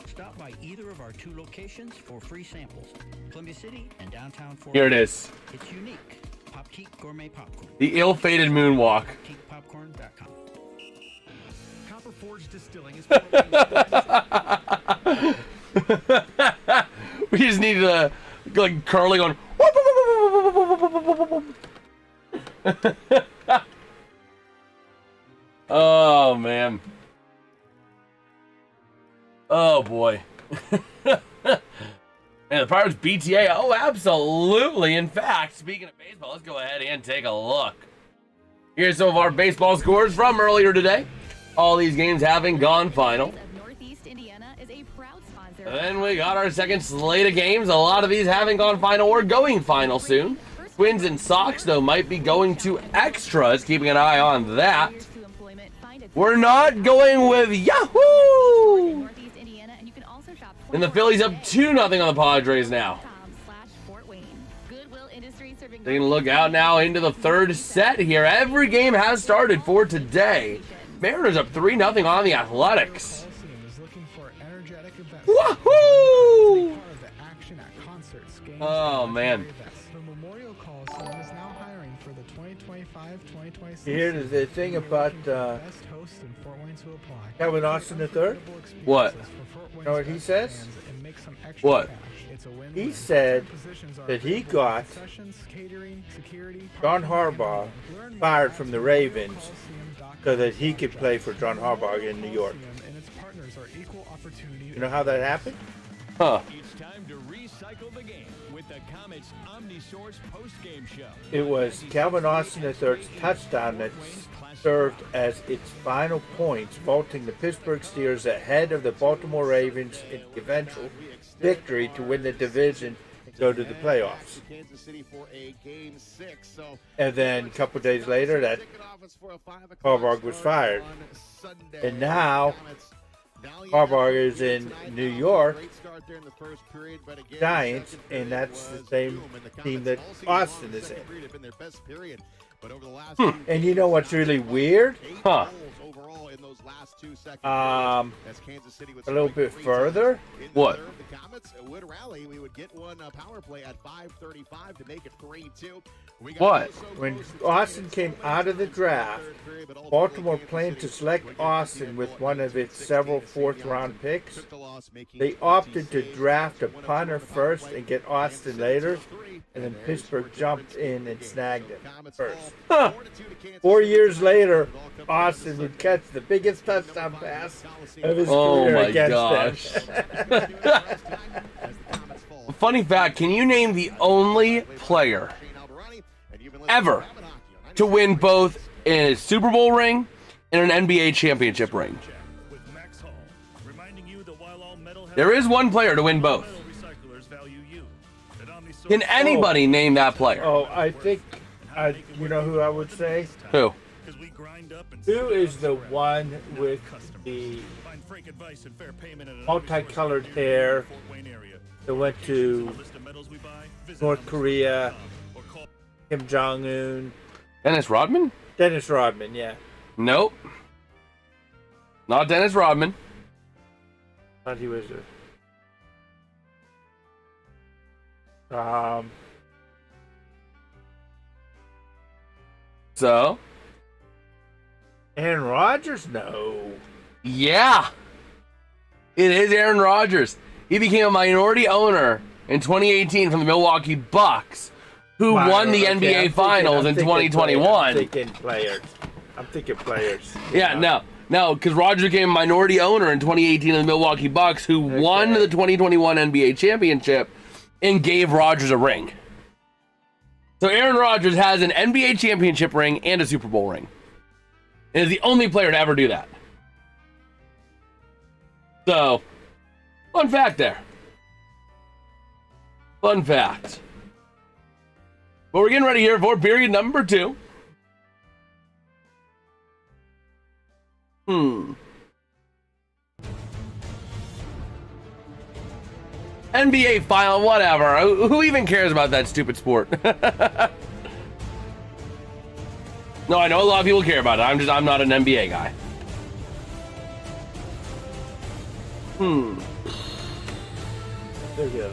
Speaker 11: Stop by either of our 2 locations for free samples. Columbia City and downtown Fort
Speaker 1: Here it is.
Speaker 11: It's unique. PopTeak Gourmet Popcorn.
Speaker 1: The ill-fated moonwalk.
Speaker 11: PopTeakPopcorn.com.
Speaker 9: Copper Forge Distilling is
Speaker 1: We just need to like curling on. Oh man. Oh boy. And the Pirates BTA. Oh, absolutely. In fact, speaking of baseball, let's go ahead and take a look. Here's some of our baseball scores from earlier today. All these games having gone final. And then we got our second slate of games. A lot of these having gone final or going final soon. Twins and Sox, though, might be going to extras. Keeping an eye on that. We're not going with Yahoo! And the Phillies up 2-0 on the Padres now. Taking a look out now into the third set here. Every game has started for today. Mariners up 3-0 on the Athletics. Woohoo! Oh man.
Speaker 12: The Memorial Coliseum is now hiring for the 2025-2026.
Speaker 3: Here's the thing about Calvin Austin III.
Speaker 1: What?
Speaker 3: You know what he says?
Speaker 1: What?
Speaker 3: He said that he got John Harbaugh fired from the Ravens so that he could play for John Harbaugh in New York. You know how that happened?
Speaker 1: Huh.
Speaker 13: It's time to recycle the game with the Comets OmniSource post-game show.
Speaker 3: It was Calvin Austin III's touchdown that served as its final points, vaulting the Pittsburgh Steelers ahead of the Baltimore Ravens in the eventual victory to win the division and go to the playoffs. And then a couple days later, that Harbaugh was fired. And now Harbaugh is in New York Giants, and that's the same team that Austin is in. And you know what's really weird?
Speaker 1: Huh.
Speaker 3: A little bit further.
Speaker 1: What? What?
Speaker 3: When Austin came out of the draft, Baltimore planned to select Austin with one of its several fourth-round picks. They opted to draft a punter first and get Austin later, and then Pittsburgh jumped in and snagged him first. Huh. 4 years later, Austin would catch the biggest touchdown pass of his career against them.
Speaker 1: Funny fact, can you name the only player ever to win both a Super Bowl ring and an NBA championship ring? There is one player to win both. Can anybody name that player?
Speaker 3: Oh, I think, you know who I would say?
Speaker 1: Who?
Speaker 3: Who is the one with the multicolored hair that went to North Korea, Kim Jong-un?
Speaker 1: Dennis Rodman?
Speaker 3: Dennis Rodman, yeah.
Speaker 1: Nope. Not Dennis Rodman.
Speaker 3: Thought he was
Speaker 1: So?
Speaker 3: Aaron Rodgers? No.
Speaker 1: Yeah. It is Aaron Rodgers. He became a minority owner in 2018 from the Milwaukee Bucks, who won the NBA Finals in 2021.
Speaker 3: I'm thinking players.
Speaker 1: Yeah, no, because Rodgers became a minority owner in 2018 of the Milwaukee Bucks, who won the 2021 NBA championship and gave Rodgers a ring. So Aaron Rodgers has an NBA championship ring and a Super Bowl ring. And is the only player to ever do that. So, fun fact there. Fun fact. But we're getting ready here for period number 2. NBA final, whatever. Who even cares about that stupid sport? No, I know a lot of people care about it. I'm not an NBA guy.
Speaker 3: There you go.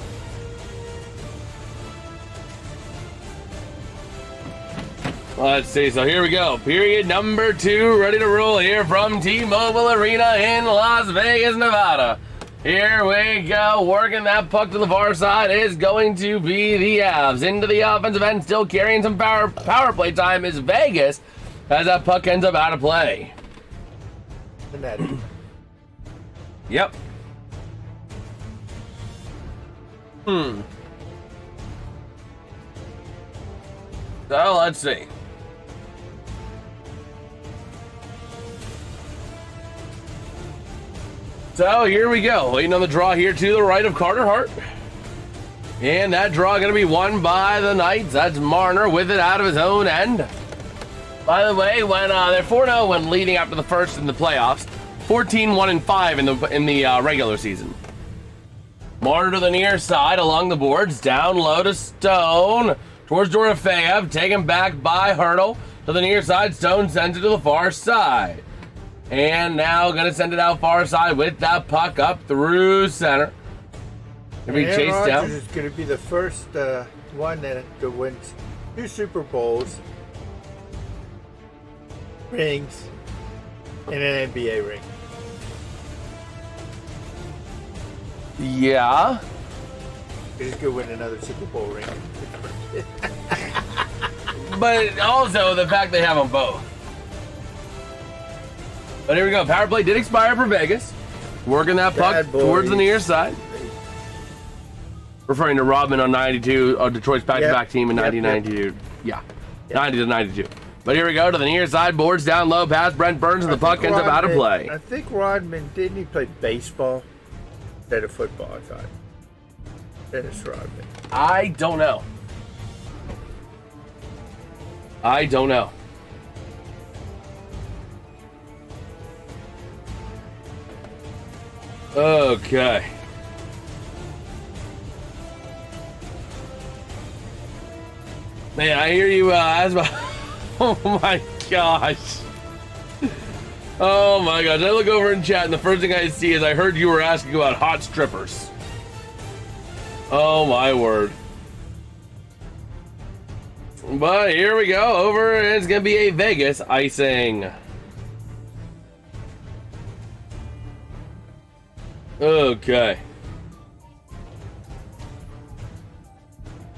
Speaker 1: Let's see. So here we go. Period number 2, ready to roll here from T-Mobile Arena in Las Vegas, Nevada. Here we go. Working that puck to the far side is going to be the Avs. Into the offensive end, still carrying some power play time is Vegas as that puck ends up out of play.
Speaker 3: The net.
Speaker 1: Yep. So let's see. So here we go. Waiting on the draw here to the right of Carter Hart. And that draw going to be won by the Knights. That's Marner with it out of his own end. By the way, when they're 4-0 when leading after the first in the playoffs, 14-1-5 in the regular season. Marner to the near side along the boards, down low to Stone, towards Dorofeyev, taken back by Hurdle to the near side. Stone sends it to the far side. And now going to send it out far side with that puck up through center. Going to be chased down.
Speaker 3: Is going to be the first one that wins 2 Super Bowls, rings, and an NBA ring.
Speaker 1: Yeah.
Speaker 3: He's going to win another Super Bowl ring.
Speaker 1: But also the fact they have them both. But here we go. Power play did expire for Vegas. Working that puck towards the near side. Referring to Rodman on 92, Detroit's back-to-back team in 1992. Yeah, 90 to 92. But here we go to the near side. Boards down low past Brent Burns, and the puck ends up out of play.
Speaker 3: I think Rodman, didn't he play baseball instead of football, I thought? Dennis Rodman.
Speaker 1: I don't know. Okay. Man, I hear you, Asma. Oh my gosh. Oh my gosh. I look over in chat and the first thing I see is I heard you were asking about hot strippers. Oh my word. But here we go. Over, and it's going to be a Vegas icing. Okay.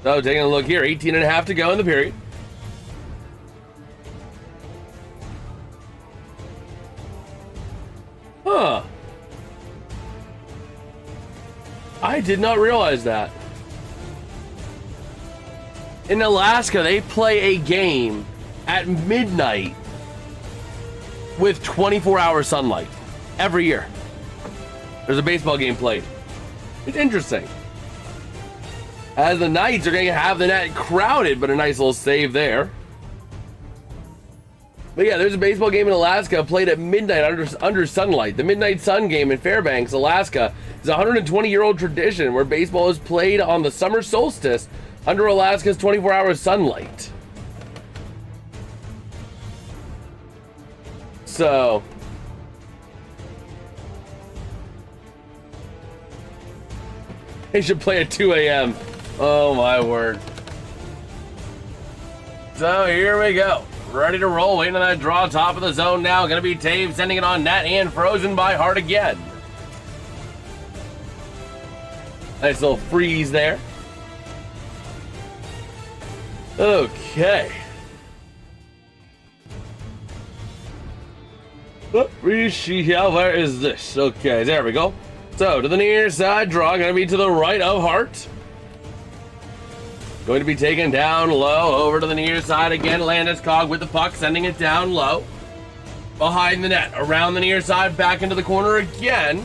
Speaker 1: So taking a look here, 18.5 to go in the period. Huh. I did not realize that. In Alaska, they play a game at midnight with 24-hour sunlight every year. There's a baseball game played. It's interesting. As the Knights are going to have the net crowded, but a nice little save there. But yeah, there's a baseball game in Alaska played at midnight under sunlight. The Midnight Sun game in Fairbanks, Alaska is a 120-year-old tradition where baseball is played on the summer solstice under Alaska's 24-hour sunlight. So... they should play at 2 a.m. Oh my word. So here we go. Ready to roll. Waiting on that draw. Top of the zone now. Going to be Taves sending it on net and frozen by Hart again. Nice little freeze there. Okay. Where is this? Okay, there we go. So, to the near side draw, going to be to the right of Hart. Going to be taken down low, over to the near side again. Landeskog with the puck, sending it down low. Behind the net, around the near side, back into the corner again.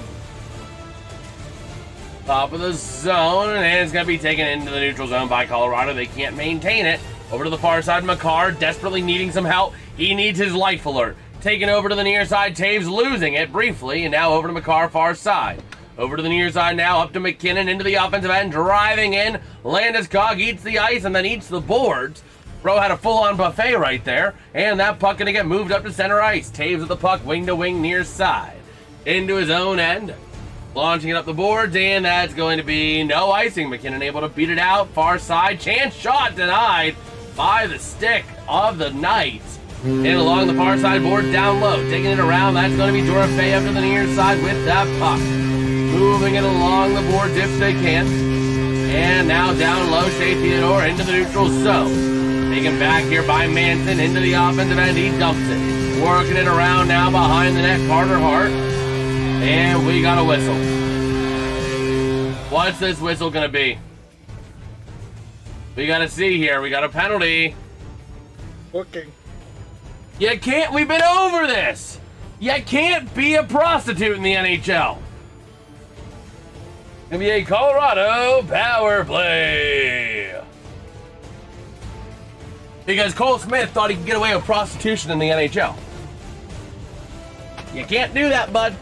Speaker 1: Top of the zone, and it's going to be taken into the neutral zone by Colorado. They can't maintain it. Over to the far side, Makar, desperately needing some help. He needs his life alert. Taken over to the near side, Taves losing it briefly, and now over to Makar, far side. Over to the near side now, up to McKinnon, into the offensive end, driving in. Landeskog eats the ice and then eats the boards. Bro had a full-on buffet right there, and that puck going to get moved up to center ice. Taves with the puck, wing to wing, near side. Into his own end, launching it up the boards, and that's going to be no icing. McKinnon able to beat it out, far side, chance shot denied by the stick of the Knights. And along the far side boards down low, taking it around, that's going to be Dorofei up to the near side with that puck. Moving it along the boards if they can. And now down low, Shea Theodore into the neutral zone. Taken back here by Manson into the offensive end, he dumps it. Working it around now behind the net, Carter Hart. And we got a whistle. What's this whistle going to be? We got to see here. We got a penalty.
Speaker 3: Booking.
Speaker 1: You can't, we've been over this. You can't be a prostitute in the NHL. Gonna be a Colorado power play. Because Cole Smith thought he could get away with prostitution in the NHL. You can't do that, bud.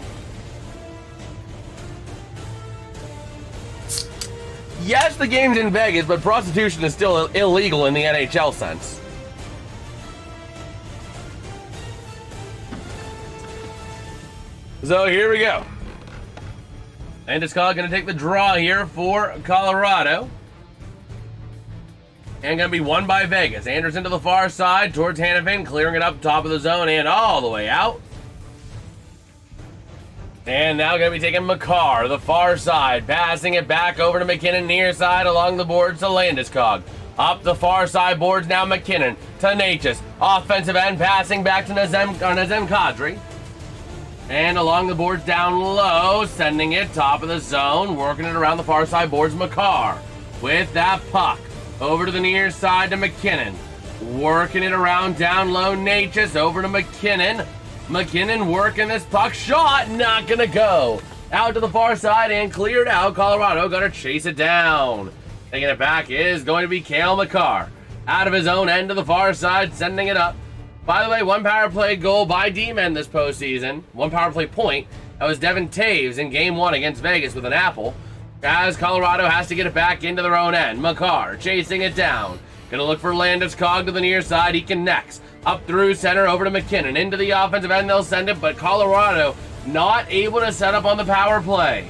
Speaker 1: Yes, the game's in Vegas, but prostitution is still illegal in the NHL sense. So here we go. Landeskog going to take the draw here for Colorado. And going to be won by Vegas. Anderson to the far side towards Hannafin, clearing it up top of the zone and all the way out. And now going to be taking Makar, the far side, passing it back over to McKinnon, near side along the boards to Landeskog. Up the far side boards now McKinnon to Natchez. Offensive end passing back to Nazem Kadri. And along the boards down low, sending it top of the zone, working it around the far side boards, Makar. With that puck, over to the near side to McKinnon. Working it around down low, Natchez, over to McKinnon. McKinnon working this puck, shot, not gonna go. Out to the far side and cleared out. Colorado gonna chase it down. Taking it back is going to be Cale Makar. Out of his own end to the far side, sending it up. By the way, one power play goal by D-Men this postseason. One power play point. That was Devin Taves in Game 1 against Vegas with an apple. As Colorado has to get it back into their own end. Makar chasing it down. Gonna look for Landeskog to the near side. He connects. Up through center, over to McKinnon. Into the offensive end, they'll send it, but Colorado not able to set up on the power play.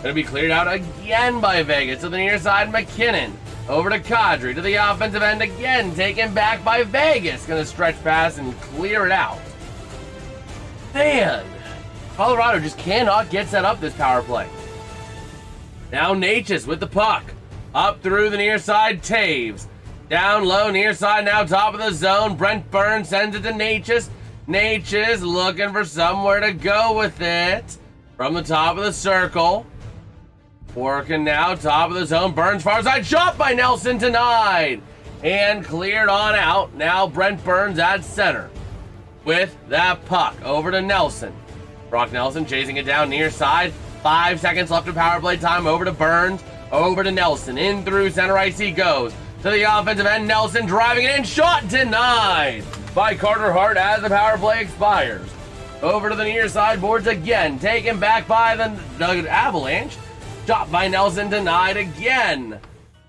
Speaker 1: Gonna be cleared out again by Vegas. To the near side, McKinnon. Over to Kadri, to the offensive end again, taken back by Vegas. Gonna stretch pass and clear it out. Man, Colorado just cannot get set up this power play. Now Natchez with the puck. Up through the near side, Taves. Down low, near side, now top of the zone. Brent Burns sends it to Natchez. Natchez looking for somewhere to go with it. From the top of the circle. Working now, top of the zone. Burns far side, shot by Nelson, denied. And cleared on out. Now Brent Burns at center. With that puck, over to Nelson. Brock Nelson chasing it down near side. 5 seconds left of power play time. Over to Burns, over to Nelson. In through center ice he goes. To the offensive end, Nelson driving it in. Shot denied by Carter Hart as the power play expires. Over to the near side boards again. Taken back by the Avalanche. Shot by Nelson, denied again.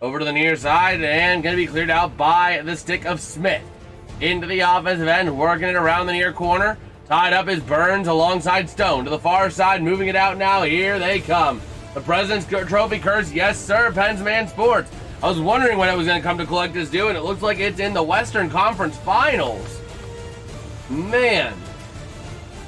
Speaker 1: Over to the near side and going to be cleared out by the stick of Smith. Into the offensive end, working it around the near corner. Tied up is Burns alongside Stone. To the far side, moving it out now. Here they come. The President's Trophy curse, yes sir, Pensman Sports. I was wondering when it was going to come to collect this due, and it looks like it's in the Western Conference Finals. Man.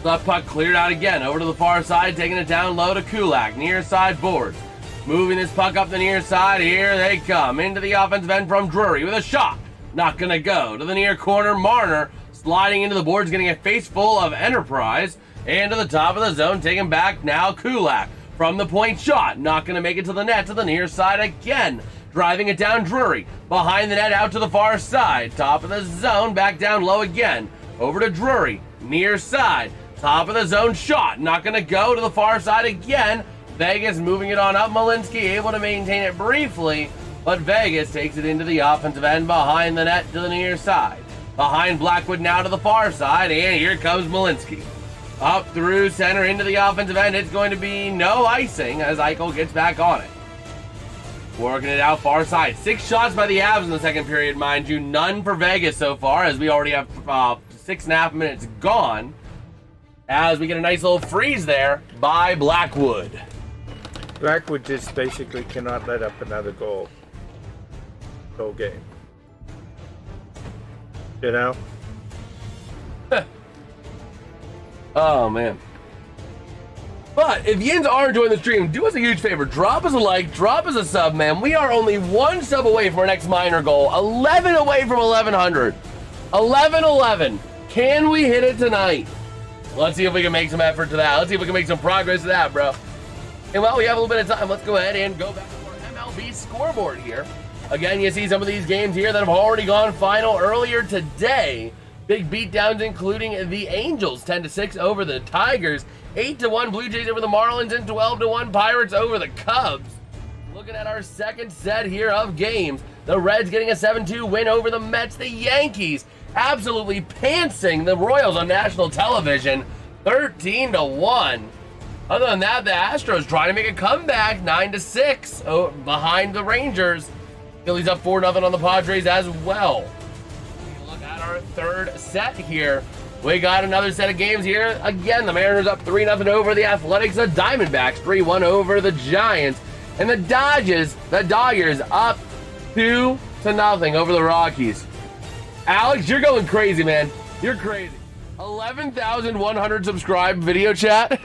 Speaker 1: The puck cleared out again. Over to the far side, taking it down low to Kulak. Near side boards. Moving this puck up the near side. Here they come. Into the offensive end from Drury with a shot. Not going to go. To the near corner, Marner sliding into the boards, getting a face full of Enterprise. And to the top of the zone, taken back now Kulak. From the point shot. Not going to make it to the net. To the near side again. Driving it down Drury. Behind the net out to the far side. Top of the zone. Back down low again. Over to Drury. Near side. Top of the zone shot. Not going to go. To the far side again. Vegas moving it on up. Malinsky able to maintain it briefly. But Vegas takes it into the offensive end behind the net to the near side. Behind Blackwood now to the far side. And here comes Malinsky. Up through center into the offensive end. It's going to be no icing as Eichel gets back on it. Working it out far side. 6 shots by the Avs in the second period, mind you. None for Vegas so far as we already have 6.5 minutes gone. As we get a nice little freeze there by Blackwood.
Speaker 3: Blackwood just basically cannot let up another goal. Whole game. You know?
Speaker 1: Oh, man. But if you are enjoying the stream, do us a huge favor. Drop us a like, drop us a sub, man. We are only 1 sub away from our next minor goal. 11 away from 1,100. 11-11. Can we hit it tonight? Let's see if we can make some effort to that. Let's see if we can make some progress to that, bro. And while we have a little bit of time, let's go ahead and go back to our MLB scoreboard here. Again, you see some of these games here that have already gone final earlier today. Big beatdowns, including the Angels, 10-6 over the Tigers, 8-1 Blue Jays over the Marlins, and 12-1 Pirates over the Cubs. Looking at our second set here of games, the Reds getting a 7-2 win over the Mets. The Yankees absolutely pantsing the Royals on national television, 13-1. Other than that, the Astros trying to make a comeback, 9-6 behind the Rangers. Phillies up 4-0 on the Padres as well. Our third set here. We got another set of games here. Again, the Mariners up 3-0 over the Athletics. The Diamondbacks 3-1 over the Giants. And the Dodgers up 2-0 over the Rockies. Alex, you're going crazy, man. You're crazy. 11,100 subscribed video chat.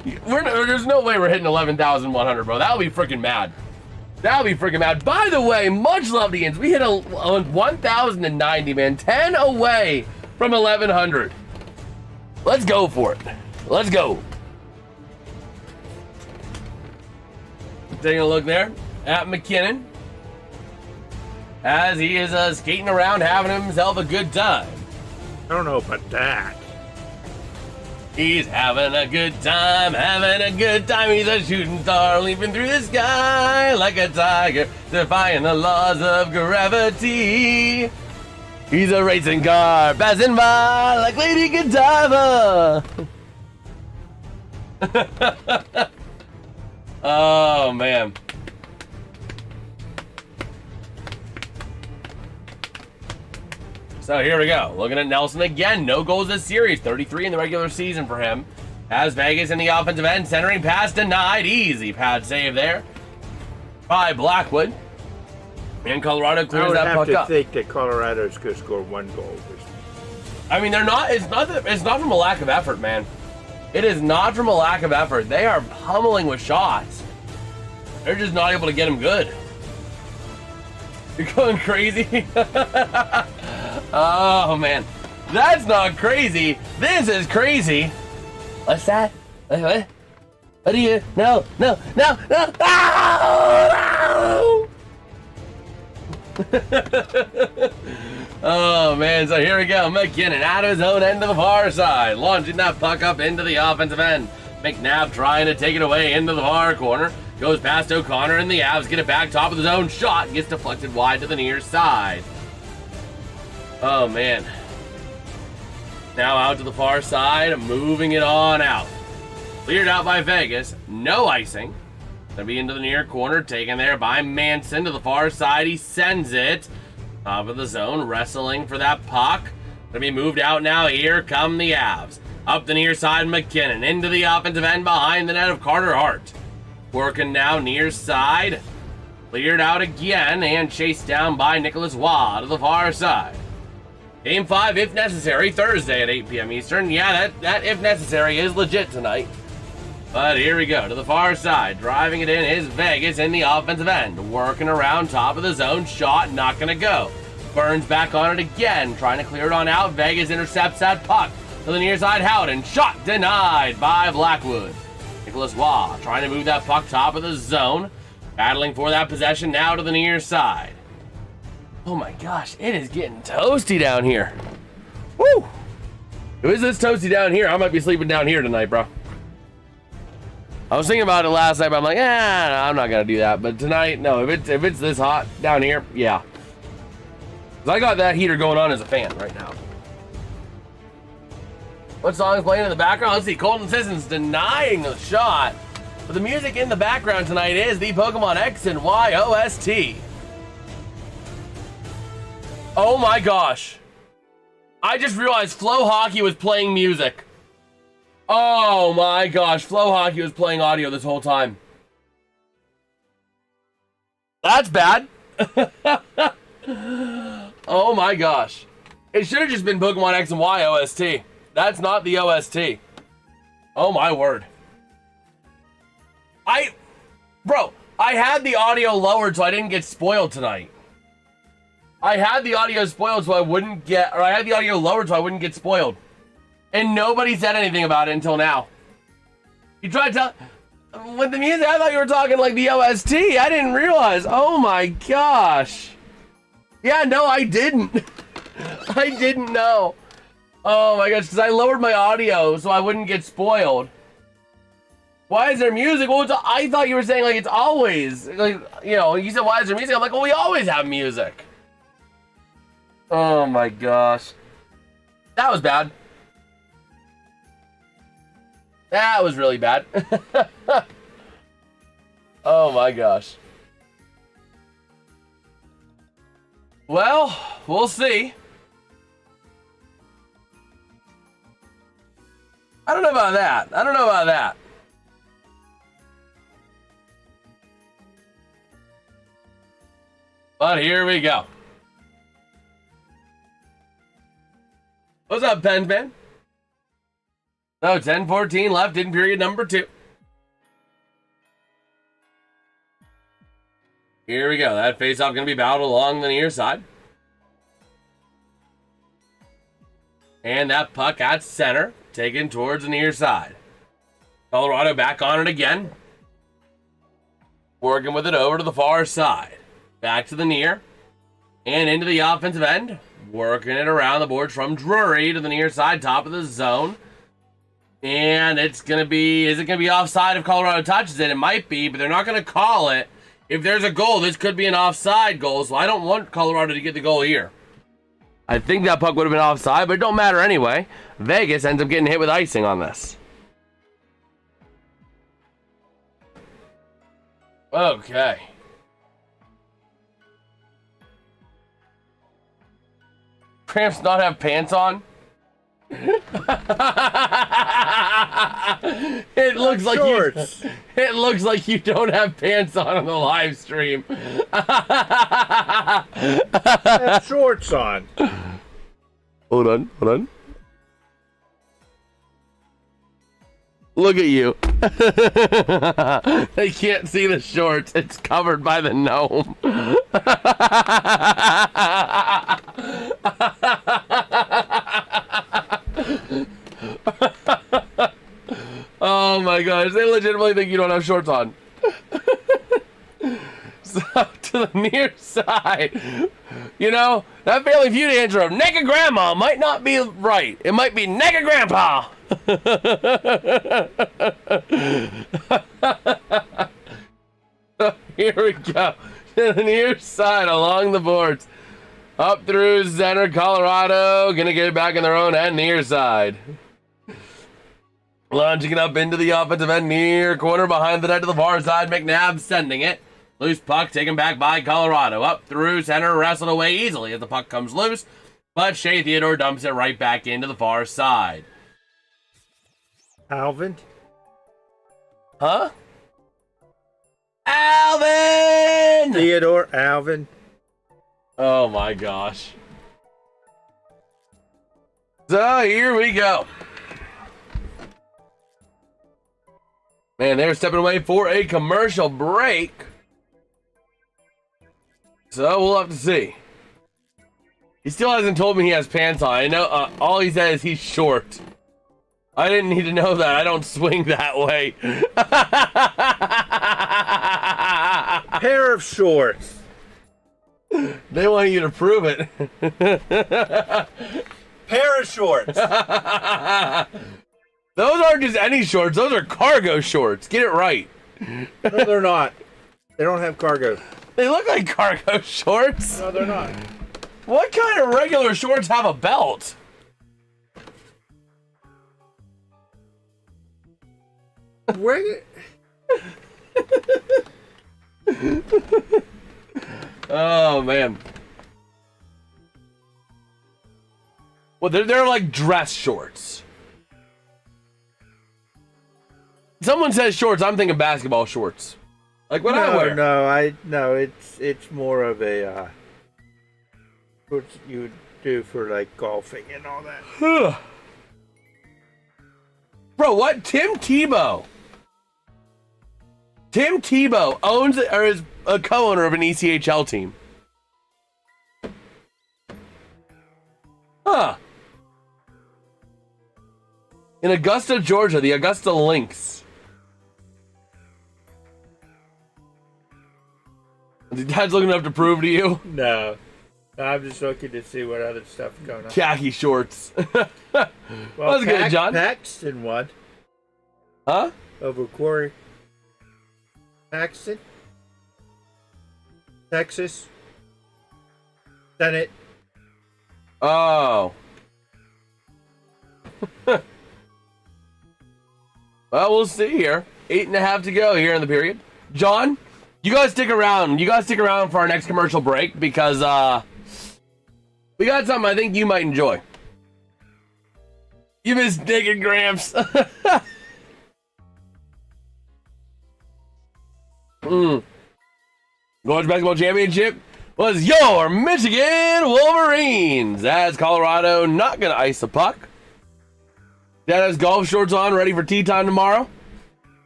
Speaker 1: There's no way we're hitting 11,100, bro. That'll be freaking mad. That'll be freaking mad. By the way, much love to Ians. We hit a 1,090, man. 10 away from 1,100. Let's go for it. Let's go. Taking a look there at McKinnon as he is skating around, having himself a good time.
Speaker 3: I don't know about that.
Speaker 1: He's having a good time, He's a shooting star, leaping through the sky like a tiger, defying the laws of gravity. He's a racing car, passing by like Lady Godiva. Oh, man. So here we go. Looking at Nelson again. No goals this series. 33 in the regular season for him. As Vegas in the offensive end. Centering pass denied. Easy pad save there by Blackwood. And Colorado clears that puck up.
Speaker 3: I would have to think that Colorado's could score 1 goal.
Speaker 1: I mean, they're not. It's not from a lack of effort, man. It is not from a lack of effort. They are pummeling with shots. They're just not able to get them good. You're going crazy? Oh, man. That's not crazy. This is crazy. What's that? What do you... No. Oh, oh, man. So here we go. McKinnon out of his own end to the far side. Launching that puck up into the offensive end. McNabb trying to take it away into the far corner. Goes past O'Connor and the Avs get it back top of the zone. Shot gets deflected wide to the near side. Oh, man. Now out to the far side, moving it on out. Cleared out by Vegas. No icing. Gonna be into the near corner, taken there by Manson to the far side. He sends it. Top of the zone, wrestling for that puck. Gonna be moved out now. Here come the Avs. Up the near side, McKinnon. Into the offensive end behind the net of Carter Hart. Working now near side. Cleared out again and chased down by Nicholas Waugh to the far side. Game 5, if necessary, Thursday at 8 p.m. Eastern. Yeah, that if necessary is legit tonight. But here we go to the far side. Driving it in is Vegas in the offensive end. Working around top of the zone. Shot not going to go. Burns back on it again. Trying to clear it on out. Vegas intercepts that puck to the near side. Howden. Shot denied by Blackwood. Nicholas Waugh trying to move that puck top of the zone. Battling for that possession now to the near side. Oh my gosh, it is getting toasty down here. Woo! If it's this toasty down here, I might be sleeping down here tonight, bro. I was thinking about it last night, but I'm like, I'm not gonna do that. But tonight, no, if it's this hot down here, yeah. 'Cause I got that heater going on as a fan right now. What song is playing in the background? Let's see. Colton Sisson's denying the shot. But the music in the background tonight is the Pokemon X and Y OST. Oh my gosh. I just realized Flow Hockey was playing music. Oh my gosh. Flow Hockey was playing audio this whole time. That's bad. Oh my gosh. It should have just been Pokemon X and Y OST. That's not the OST. Oh my word. Bro, I had the audio lowered so I didn't get spoiled tonight. I had the audio spoiled so I wouldn't get, or I had the audio lowered so I wouldn't get spoiled. And nobody said anything about it until now. You tried to tell, with the music, I thought you were talking like the OST. I didn't realize. Oh my gosh. Yeah, no, I didn't. I didn't know. Oh my gosh, because I lowered my audio so I wouldn't get spoiled. Why is there music? Well, I thought you were saying like it's always, like, you know, you said why is there music? I'm like, well, we always have music. Oh my gosh. That was bad. That was really bad. Oh my gosh. Well, we'll see. I don't know about that. I don't know about that. But here we go. What's up, Pen Man? No, 10:14 left in period number 2. Here we go. That face-off going to be battled along the near side. And that puck at center, taken towards the near side. Colorado back on it again. Working with it over to the far side. Back to the near. And into the offensive end. Working it around the boards from Drury to the near side, top of the zone. And it's going to be, is it going to be offside if Colorado touches it? It might be, but they're not going to call it. If there's a goal, this could be an offside goal, so I don't want Colorado to get the goal here. I think that puck would have been offside, but it don't matter anyway. Vegas ends up getting hit with icing on this. Okay. Cramps not have pants on? It looks like shorts. It looks like you don't have pants on the live stream.
Speaker 3: Have shorts on.
Speaker 1: Hold on. Look at you. They can't see the shorts. It's covered by the gnome. Oh my gosh, they legitimately think you don't have shorts on. So, to the near side. You know, that Family Feud answer of naked grandma might not be right. It might be naked grandpa. So here we go. To the near side along the boards. Up through center, Colorado. Gonna get it back in their own end, near side. Launching it up into the offensive end, near corner behind the net to the far side. McNabb sending it. Loose puck taken back by Colorado. Up through center, wrestled away easily as the puck comes loose. But Shea Theodore dumps it right back into the far side.
Speaker 3: Alvin?
Speaker 1: Huh? Alvin!
Speaker 3: Theodore Alvin.
Speaker 1: Oh my gosh. So here we go. Man, they're stepping away for a commercial break. So we'll have to see. He still hasn't told me he has pants on. I know all he said is he's short. I didn't need to know that. I don't swing that way.
Speaker 3: Pair of shorts.
Speaker 1: They want you to prove it.
Speaker 3: Pair of shorts.
Speaker 1: Those aren't just any shorts. Those are cargo shorts. Get it right.
Speaker 3: No, they're not. They don't have cargo.
Speaker 1: They look like cargo shorts.
Speaker 3: No, they're not.
Speaker 1: What kind of regular shorts have a belt?
Speaker 3: Where?
Speaker 1: Oh man. Well, they're like dress shorts. Someone says shorts, I'm thinking basketball shorts. Like what I wear.
Speaker 3: No, it's more of a what you would do for like golfing and all that.
Speaker 1: Bro, what? Tim Tebow owns or is a co-owner of an ECHL team. Huh. In Augusta, Georgia, the Augusta Lynx. Dad's looking up to prove to you?
Speaker 3: No. I'm just looking to see what other stuff is going on.
Speaker 1: Khaki shorts.
Speaker 3: Well,
Speaker 1: That's good, John.
Speaker 3: Paxton won.
Speaker 1: Huh?
Speaker 3: Over Corey. Paxton. Texas. Senate.
Speaker 1: Oh. Well, we'll see here. 8.5 to go here in the period. John, you guys stick around. You guys stick around for our next commercial break because we got something I think you might enjoy. You miss naked Gramps. College Basketball Championship was your Michigan Wolverines. As Colorado not going to ice the puck. Dad has golf shorts on, ready for tea time tomorrow.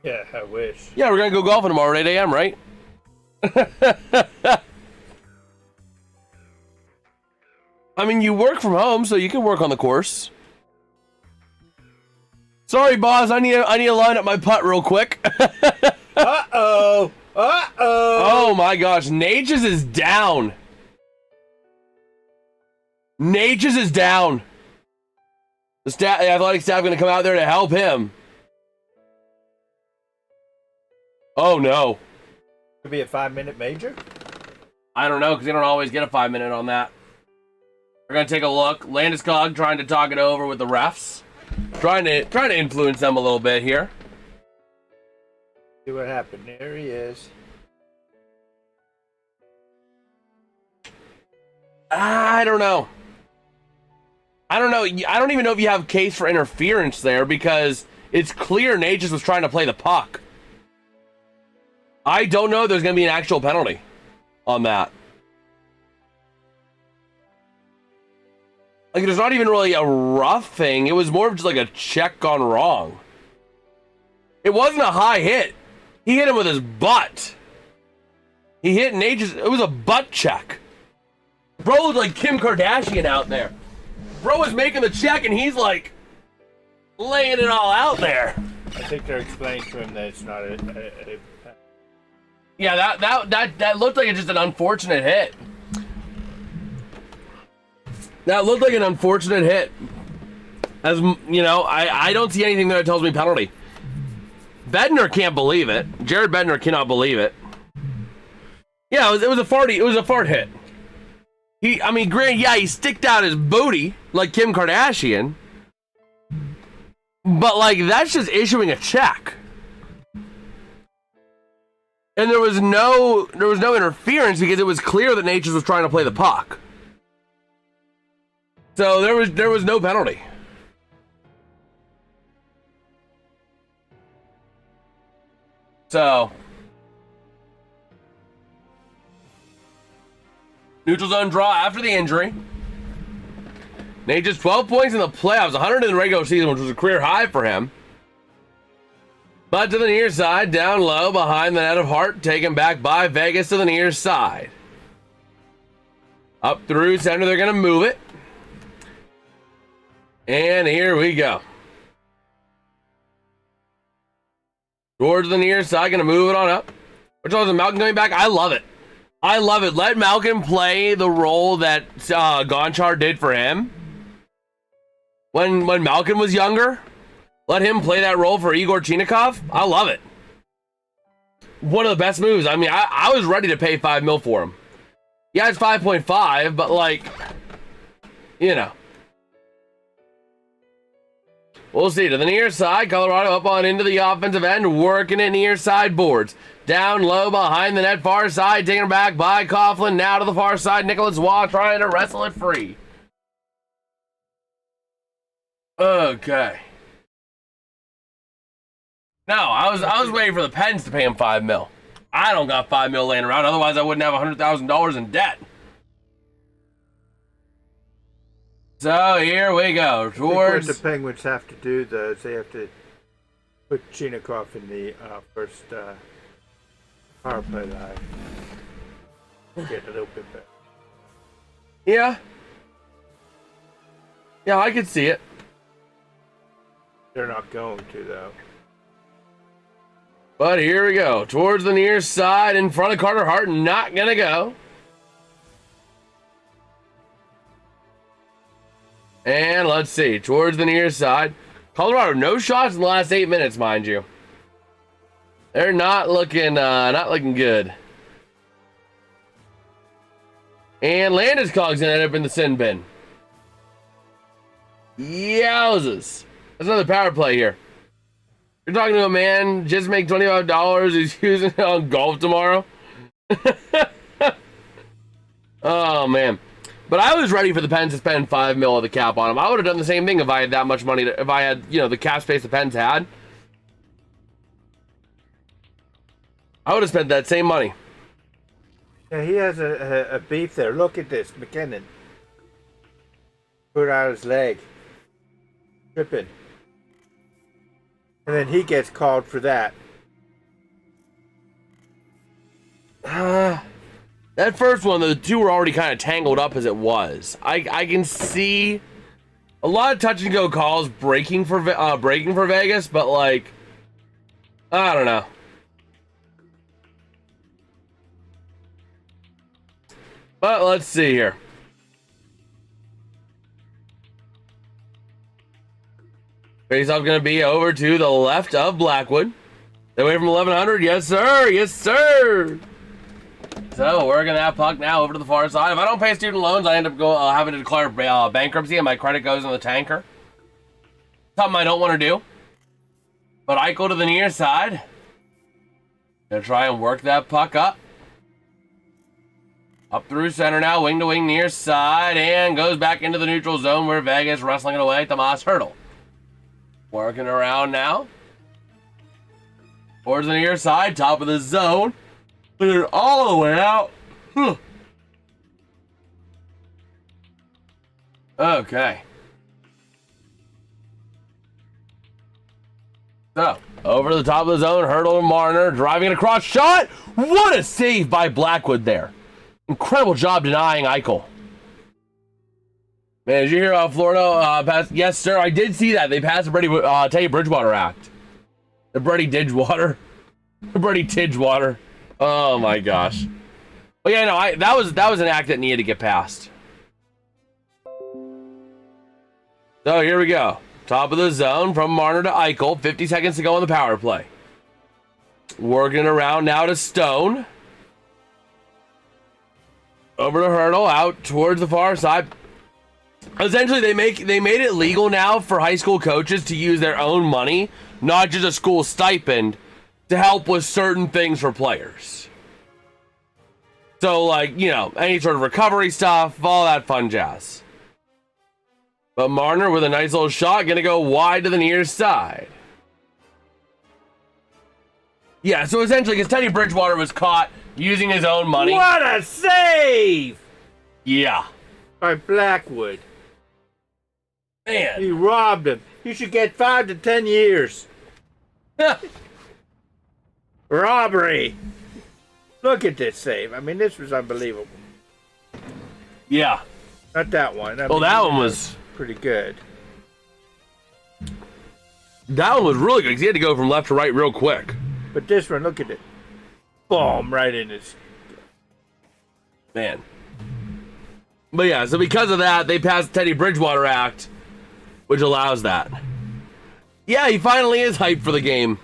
Speaker 3: Yeah, I wish.
Speaker 1: Yeah, we're going to go golfing tomorrow at 8 a.m., right? I mean, you work from home, so you can work on the course. Sorry, boss. I need to line up my putt real quick.
Speaker 3: Uh-oh.
Speaker 1: Oh, my gosh. Nages is down. Nages is down. The athletic staff going to come out there to help him. Oh, no.
Speaker 3: Could be a 5-minute major?
Speaker 1: I don't know, because they don't always get a 5-minute on that. We're going to take a look. Landeskog trying to talk it over with the refs. Trying to influence them a little bit here.
Speaker 3: See what happened. There he is.
Speaker 1: I don't know. I don't even know if you have case for interference there because it's clear Nages was trying to play the puck. I don't know if there's going to be an actual penalty on that. Like, there's not even really a rough thing. It was more of just like a check gone wrong. It wasn't a high hit. He hit him with his butt. He hit Nages. It was a butt check. Bro looked like Kim Kardashian out there. Bro was making the check and he's like laying it all out there.
Speaker 3: I think they're explaining to him that it's not a
Speaker 1: yeah, that looked like just an unfortunate hit. That looked like an unfortunate hit. As you know, I don't see anything that tells me penalty. Bednar can't believe it. Jared Bednar cannot believe it. Yeah, it was a fart hit. He sticked out his booty like Kim Kardashian. But like that's just issuing a check. And there was no interference because it was clear that Nages was trying to play the puck. So there was no penalty. So neutral zone draw after the injury. Nages 12 points in the playoffs, 100 in the regular season, which was a career high for him. But to the near side, down low, behind the net of Hart, taken back by Vegas to the near side. Up through center, they're going to move it. And here we go. Towards the near side, going to move it on up. Which was Malkin coming back. I love it. I love it. Let Malkin play the role that Gonchar did for him. When Malkin was younger. Let him play that role for Igor Chinakhov. I love it. One of the best moves. I mean, I was ready to pay $5 million for him. Yeah, it's 5.5, but like, you know. We'll see. To the near side, Colorado up on into the offensive end, working it near side boards. Down low behind the net, far side, taken back by Coughlin. Now to the far side, Nicholas Waugh trying to wrestle it free. Okay. No, I was waiting for the Pens to pay him $5 million. I don't got $5 million laying around, otherwise I wouldn't have $100,000 in debt. So here we go. Towards
Speaker 3: what the Penguins have to do, though, is they have to put Chinakhov in the first power play line. Get a little bit better.
Speaker 1: Yeah. Yeah, I could see it.
Speaker 3: They're not going to, though.
Speaker 1: But here we go. Towards the near side, in front of Carter Hart, not gonna go. And let's see. Towards the near side. Colorado, no shots in the last 8 minutes, mind you. They're not looking good. And Landeskog's gonna end up in the sin bin. Yowzers. That's another power play here. You're talking to a man just make $25 who's using it on golf tomorrow. Oh man. But I was ready for the Pens to spend $5 million of the cap on him. I would have done the same thing if I had that much money. If I had, the cap space the Pens had. I would have spent that same money.
Speaker 3: Yeah, he has a beef there. Look at this, McKinnon. Put out his leg. Tripping. And then he gets called for that.
Speaker 1: That first one, the two were already kind of tangled up as it was. I can see a lot of touch and go calls breaking for Vegas, but like, I don't know. But let's see here. Face-off going to be over to the left of Blackwood. Away from 1100. Yes, sir. Yes, sir. So, working that puck now over to the far side. If I don't pay student loans, I end up having to declare bankruptcy and my credit goes in the tanker. Something I don't want to do. But Eichel to the near side. Gonna try and work that puck up. Up through center now, wing to wing near side, and goes back into the neutral zone where Vegas wrestling it away. Tomas Hertl. Working around now. Towards the near side, top of the zone. Cleared all the way out. Okay. So, over to the top of the zone, Hertl and Marner driving it across. Shot! What a save by Blackwood there. Incredible job denying Eichel. Man, did you hear Florida pass? Yes, sir. I did see that. They passed the Teddy Bridgewater Act. The Brady Didgewater. The Brady Tidgewater. Oh my gosh. But yeah, no, that was an act that needed to get passed. So here we go. Top of the zone from Marner to Eichel. 50 seconds to go on the power play. Working around now to Stone. Over to Hertl, out towards the far side. Essentially, they made it legal now for high school coaches to use their own money, not just a school stipend, to help with certain things for players. So, like, any sort of recovery stuff, all that fun jazz. But Marner with a nice little shot, gonna go wide to the near side. Yeah, so essentially, because Teddy Bridgewater was caught using his own money.
Speaker 3: What a save!
Speaker 1: Yeah.
Speaker 3: By Blackwood.
Speaker 1: Man.
Speaker 3: He robbed him. You should get 5 to 10 years. Robbery. Look at this save. I mean, this was unbelievable.
Speaker 1: Yeah.
Speaker 3: Not that one.
Speaker 1: That one was
Speaker 3: pretty good.
Speaker 1: That one was really good because he had to go from left to right real quick.
Speaker 3: But this one, look at it. Boom, right in his...
Speaker 1: Man. But yeah, so because of that, they passed the Teddy Bridgewater Act, which allows that. Yeah, he finally is hyped for the game.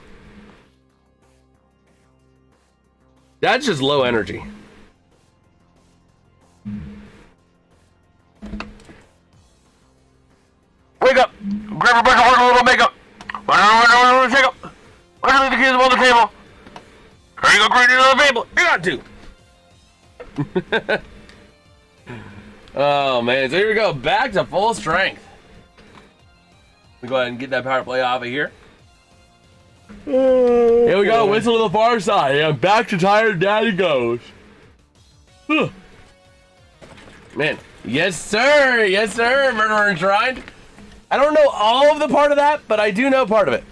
Speaker 1: That's just low energy. Wake up! Grab a bunch of a little makeup!
Speaker 7: table. There you go, green into the table. You got to.
Speaker 1: Oh, man. So here we go. Back to full strength. We go ahead and get that power play off of here. Here we go. Whistle to the far side. And back to tired daddy goes. Man. Yes, sir. Yes, sir. Murderer enshrined. I don't know all of the part of that, but I do know part of it.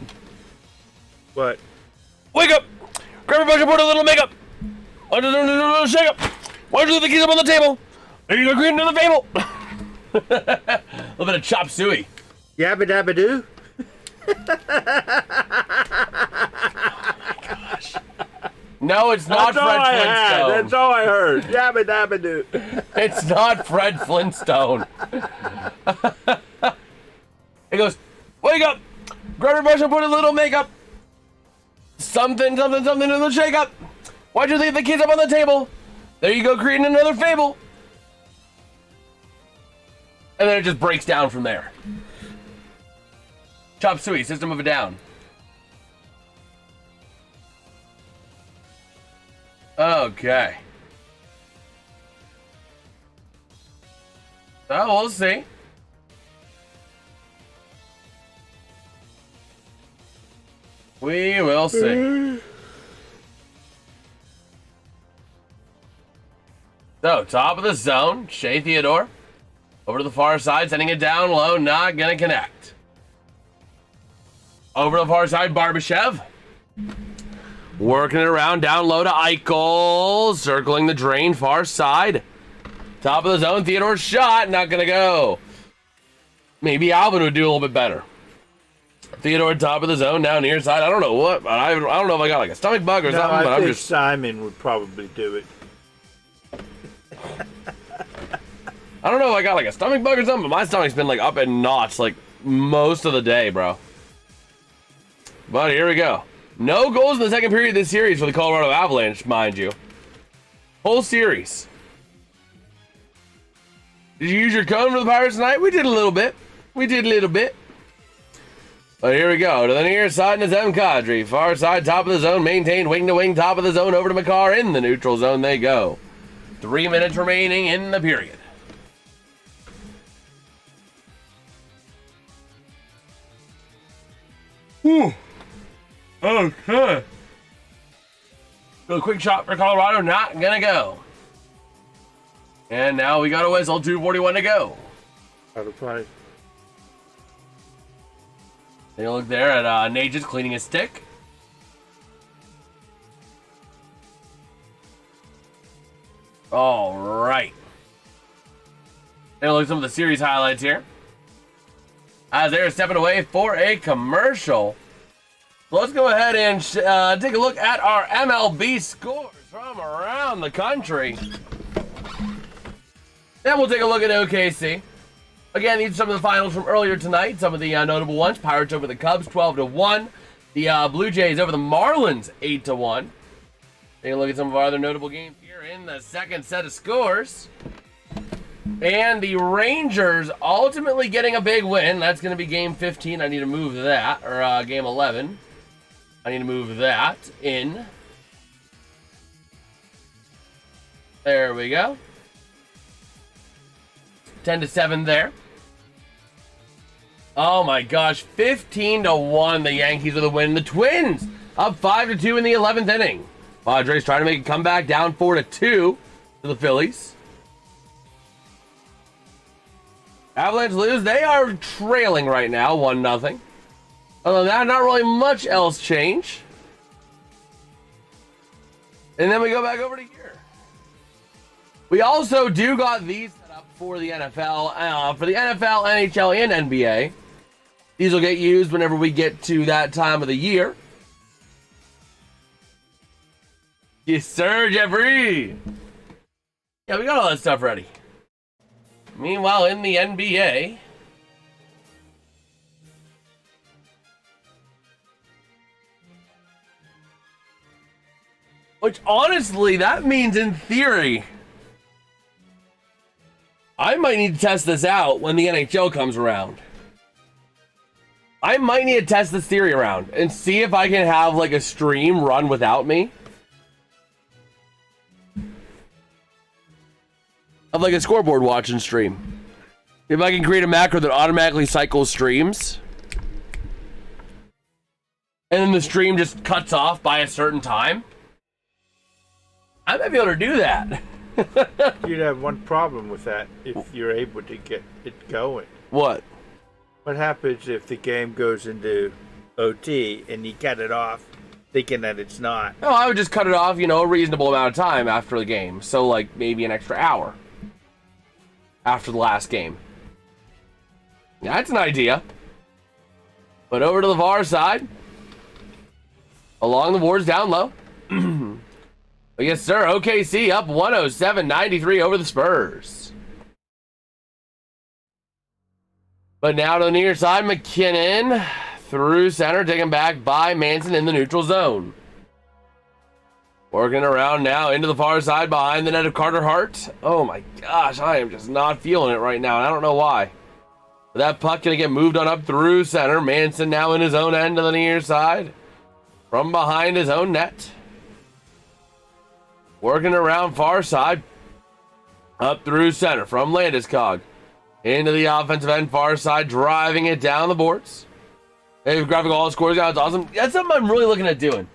Speaker 3: What?
Speaker 1: Wake up! Grab your bucket, put a little makeup. A little shake up. Why don't you leave the keys up on the table? There you go, green to the table. A little bit of chop suey.
Speaker 3: Yabba dabba doo.
Speaker 1: Oh my gosh. No, it's not Fred Flintstone.
Speaker 3: That's all I heard. Yabba dabba doo.
Speaker 1: It's not Fred Flintstone. He goes, wake up! Grab your brush and put a little makeup. Something to the shake up. Why'd you leave the keys up on the table? There you go, creating another fable. And then it just breaks down from there. Chop suey, System of a Down. Okay. So we'll see. We will see. So, top of the zone, Shea Theodore. Over to the far side, sending it down low, not gonna connect. Over to the far side, Barbashev. Working it around, down low to Eichel. Circling the drain, far side. Top of the zone, Theodore's shot, not gonna go. Maybe Alvin would do a little bit better. Theodore, top of the zone, down near side. I don't know what. I don't know if I got like a stomach bug or something, but I'm just.
Speaker 3: Simon would probably do it.
Speaker 1: I don't know if I got like a stomach bug or something, but my stomach's been like up at notch like most of the day, bro. But here we go. No goals in the second period of this series for the Colorado Avalanche, mind you. Whole series. Did you use your cone for the Pirates tonight? We did a little bit. But here we go. To the near side, Nazem Kadri. Far side, top of the zone. Maintained wing to wing, top of the zone. Over to Makar. In the neutral zone they go. 3 minutes remaining in the period. Whew. Okay. So a quick shot for Colorado. Not gonna go. And now we got a whistle. 2:41 to go.
Speaker 3: Out of play.
Speaker 1: Take a look there at Nages cleaning his stick. All right. Take a look at some of the series highlights here. As they're stepping away for a commercial. Let's go ahead and take a look at our MLB scores from around the country. Then we'll take a look at OKC. Again, these are some of the finals from earlier tonight. Some of the notable ones. Pirates over the Cubs, 12-1. The Blue Jays over the Marlins, 8-1. Take a look at some of our other notable games here in the second set of scores. And the Rangers ultimately getting a big win. That's going to be game 15. I need to move that. Or game 11. I need to move that in. There we go. 10-7 there. Oh my gosh, 15-1 the Yankees with a win. The Twins up 5-2 in the 11th inning. Padres trying to make a comeback, down 4-2 to the Phillies. Avalanche lose. They are trailing right now, 1-0. Other than that, not really much else change. And then we go back over to here. We also do got these set up for the NFL, NHL, and NBA. These will get used whenever we get to that time of the year. Yes, sir, Jeffrey. Yeah, we got all that stuff ready. Meanwhile, in the NBA, which honestly, that means in theory, I might need to test this out when the NHL comes around. I might need to test this theory around and see if I can have like a stream run without me. Of like a scoreboard watching stream. If I can create a macro that automatically cycles streams. And then the stream just cuts off by a certain time. I might be able to do that.
Speaker 3: You'd have one problem with that if you're able to get it going.
Speaker 1: What?
Speaker 3: What happens if the game goes into OT and you cut it off thinking that it's not?
Speaker 1: No, I would just cut it off, you know, a reasonable amount of time after the game. So, like, maybe an extra hour after the last game. Yeah, that's an idea. But over to the far side. Along the boards down low. But yes, sir, OKC up 107-93 over the Spurs. But now to the near side, McKinnon through center, taken back by Manson in the neutral zone. Working around now into the far side behind the net of Carter Hart. Oh my gosh, I am just not feeling it right now, and I don't know why. But that puck gonna get moved on up through center. Manson now in his own end to the near side. From behind his own net. Working around far side. Up through center from Landeskog. Into the offensive end, far side, driving it down the boards. Hey, graphic all scores out. It's awesome. That's something I'm really looking at doing.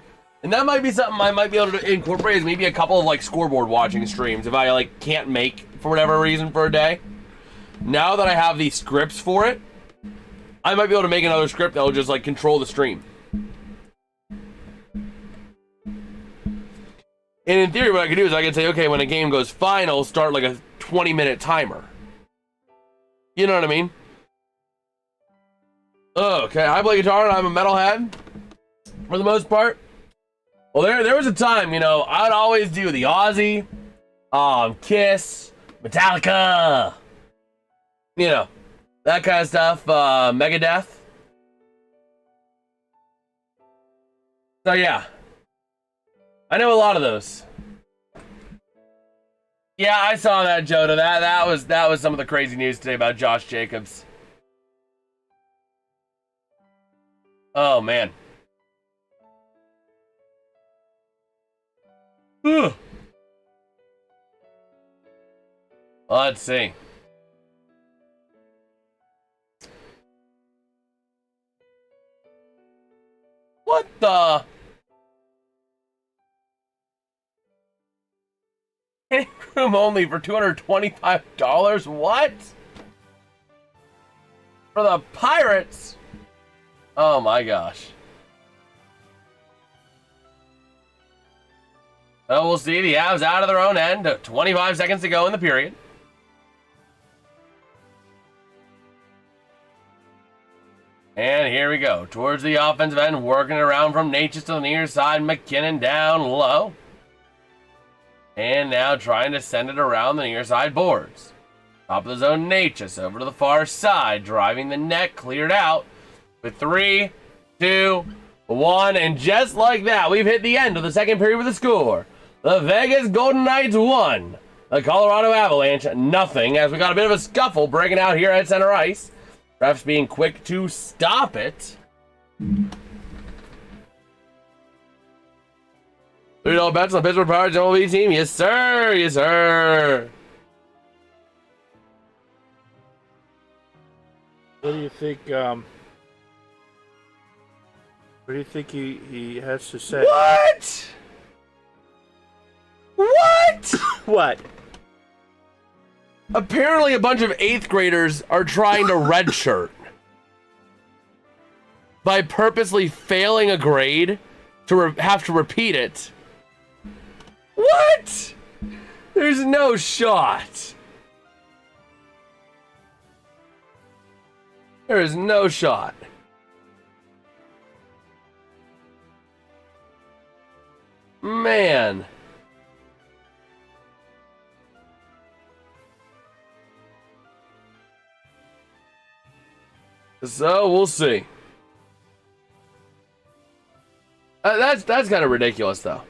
Speaker 1: And that might be something I might be able to incorporate as maybe a couple of like scoreboard watching streams if I like can't make for whatever reason for a day. Now that I have these scripts for it, I might be able to make another script that will just like control the stream. And in theory, what I could do is I could say, okay, when a game goes final, start like a 20-minute timer. You know what I mean? Okay, I play guitar and I'm a metalhead for the most part. Well, there was a time, you know, I'd always do the Aussie, Kiss, Metallica, you know, that kind of stuff, Megadeth. So yeah, I know a lot of those. Yeah, I saw that, Joda. That was some of the crazy news today about Josh Jacobs. Oh man. Ugh. Let's see. What the? Room only for $225? What? For the Pirates? Oh my gosh. Oh, we'll see. The Avs out of their own end. 25 seconds to go in the period. And here we go. Towards the offensive end, working around from Natchez to the near side. McKinnon down low. And now trying to send it around the near side boards. Top of the zone, Natchez over to the far side. Driving the net, cleared out. With 3, 2, 1. And just like that, we've hit the end of the second period with a score. The Vegas Golden Knights 1. The Colorado Avalanche 0. As we got a bit of a scuffle breaking out here at center ice. Refs being quick to stop it. $3 bets on the Pittsburgh Pirates MLB team. Yes, sir. Yes, sir.
Speaker 3: What do you think? What do you think he has to say?
Speaker 1: What? What?
Speaker 3: What?
Speaker 1: Apparently, a bunch of 8th graders are trying to redshirt by purposely failing a grade to have to repeat it. What? There's no shot. There is no shot. Man. So we'll see. That's kind of ridiculous, though.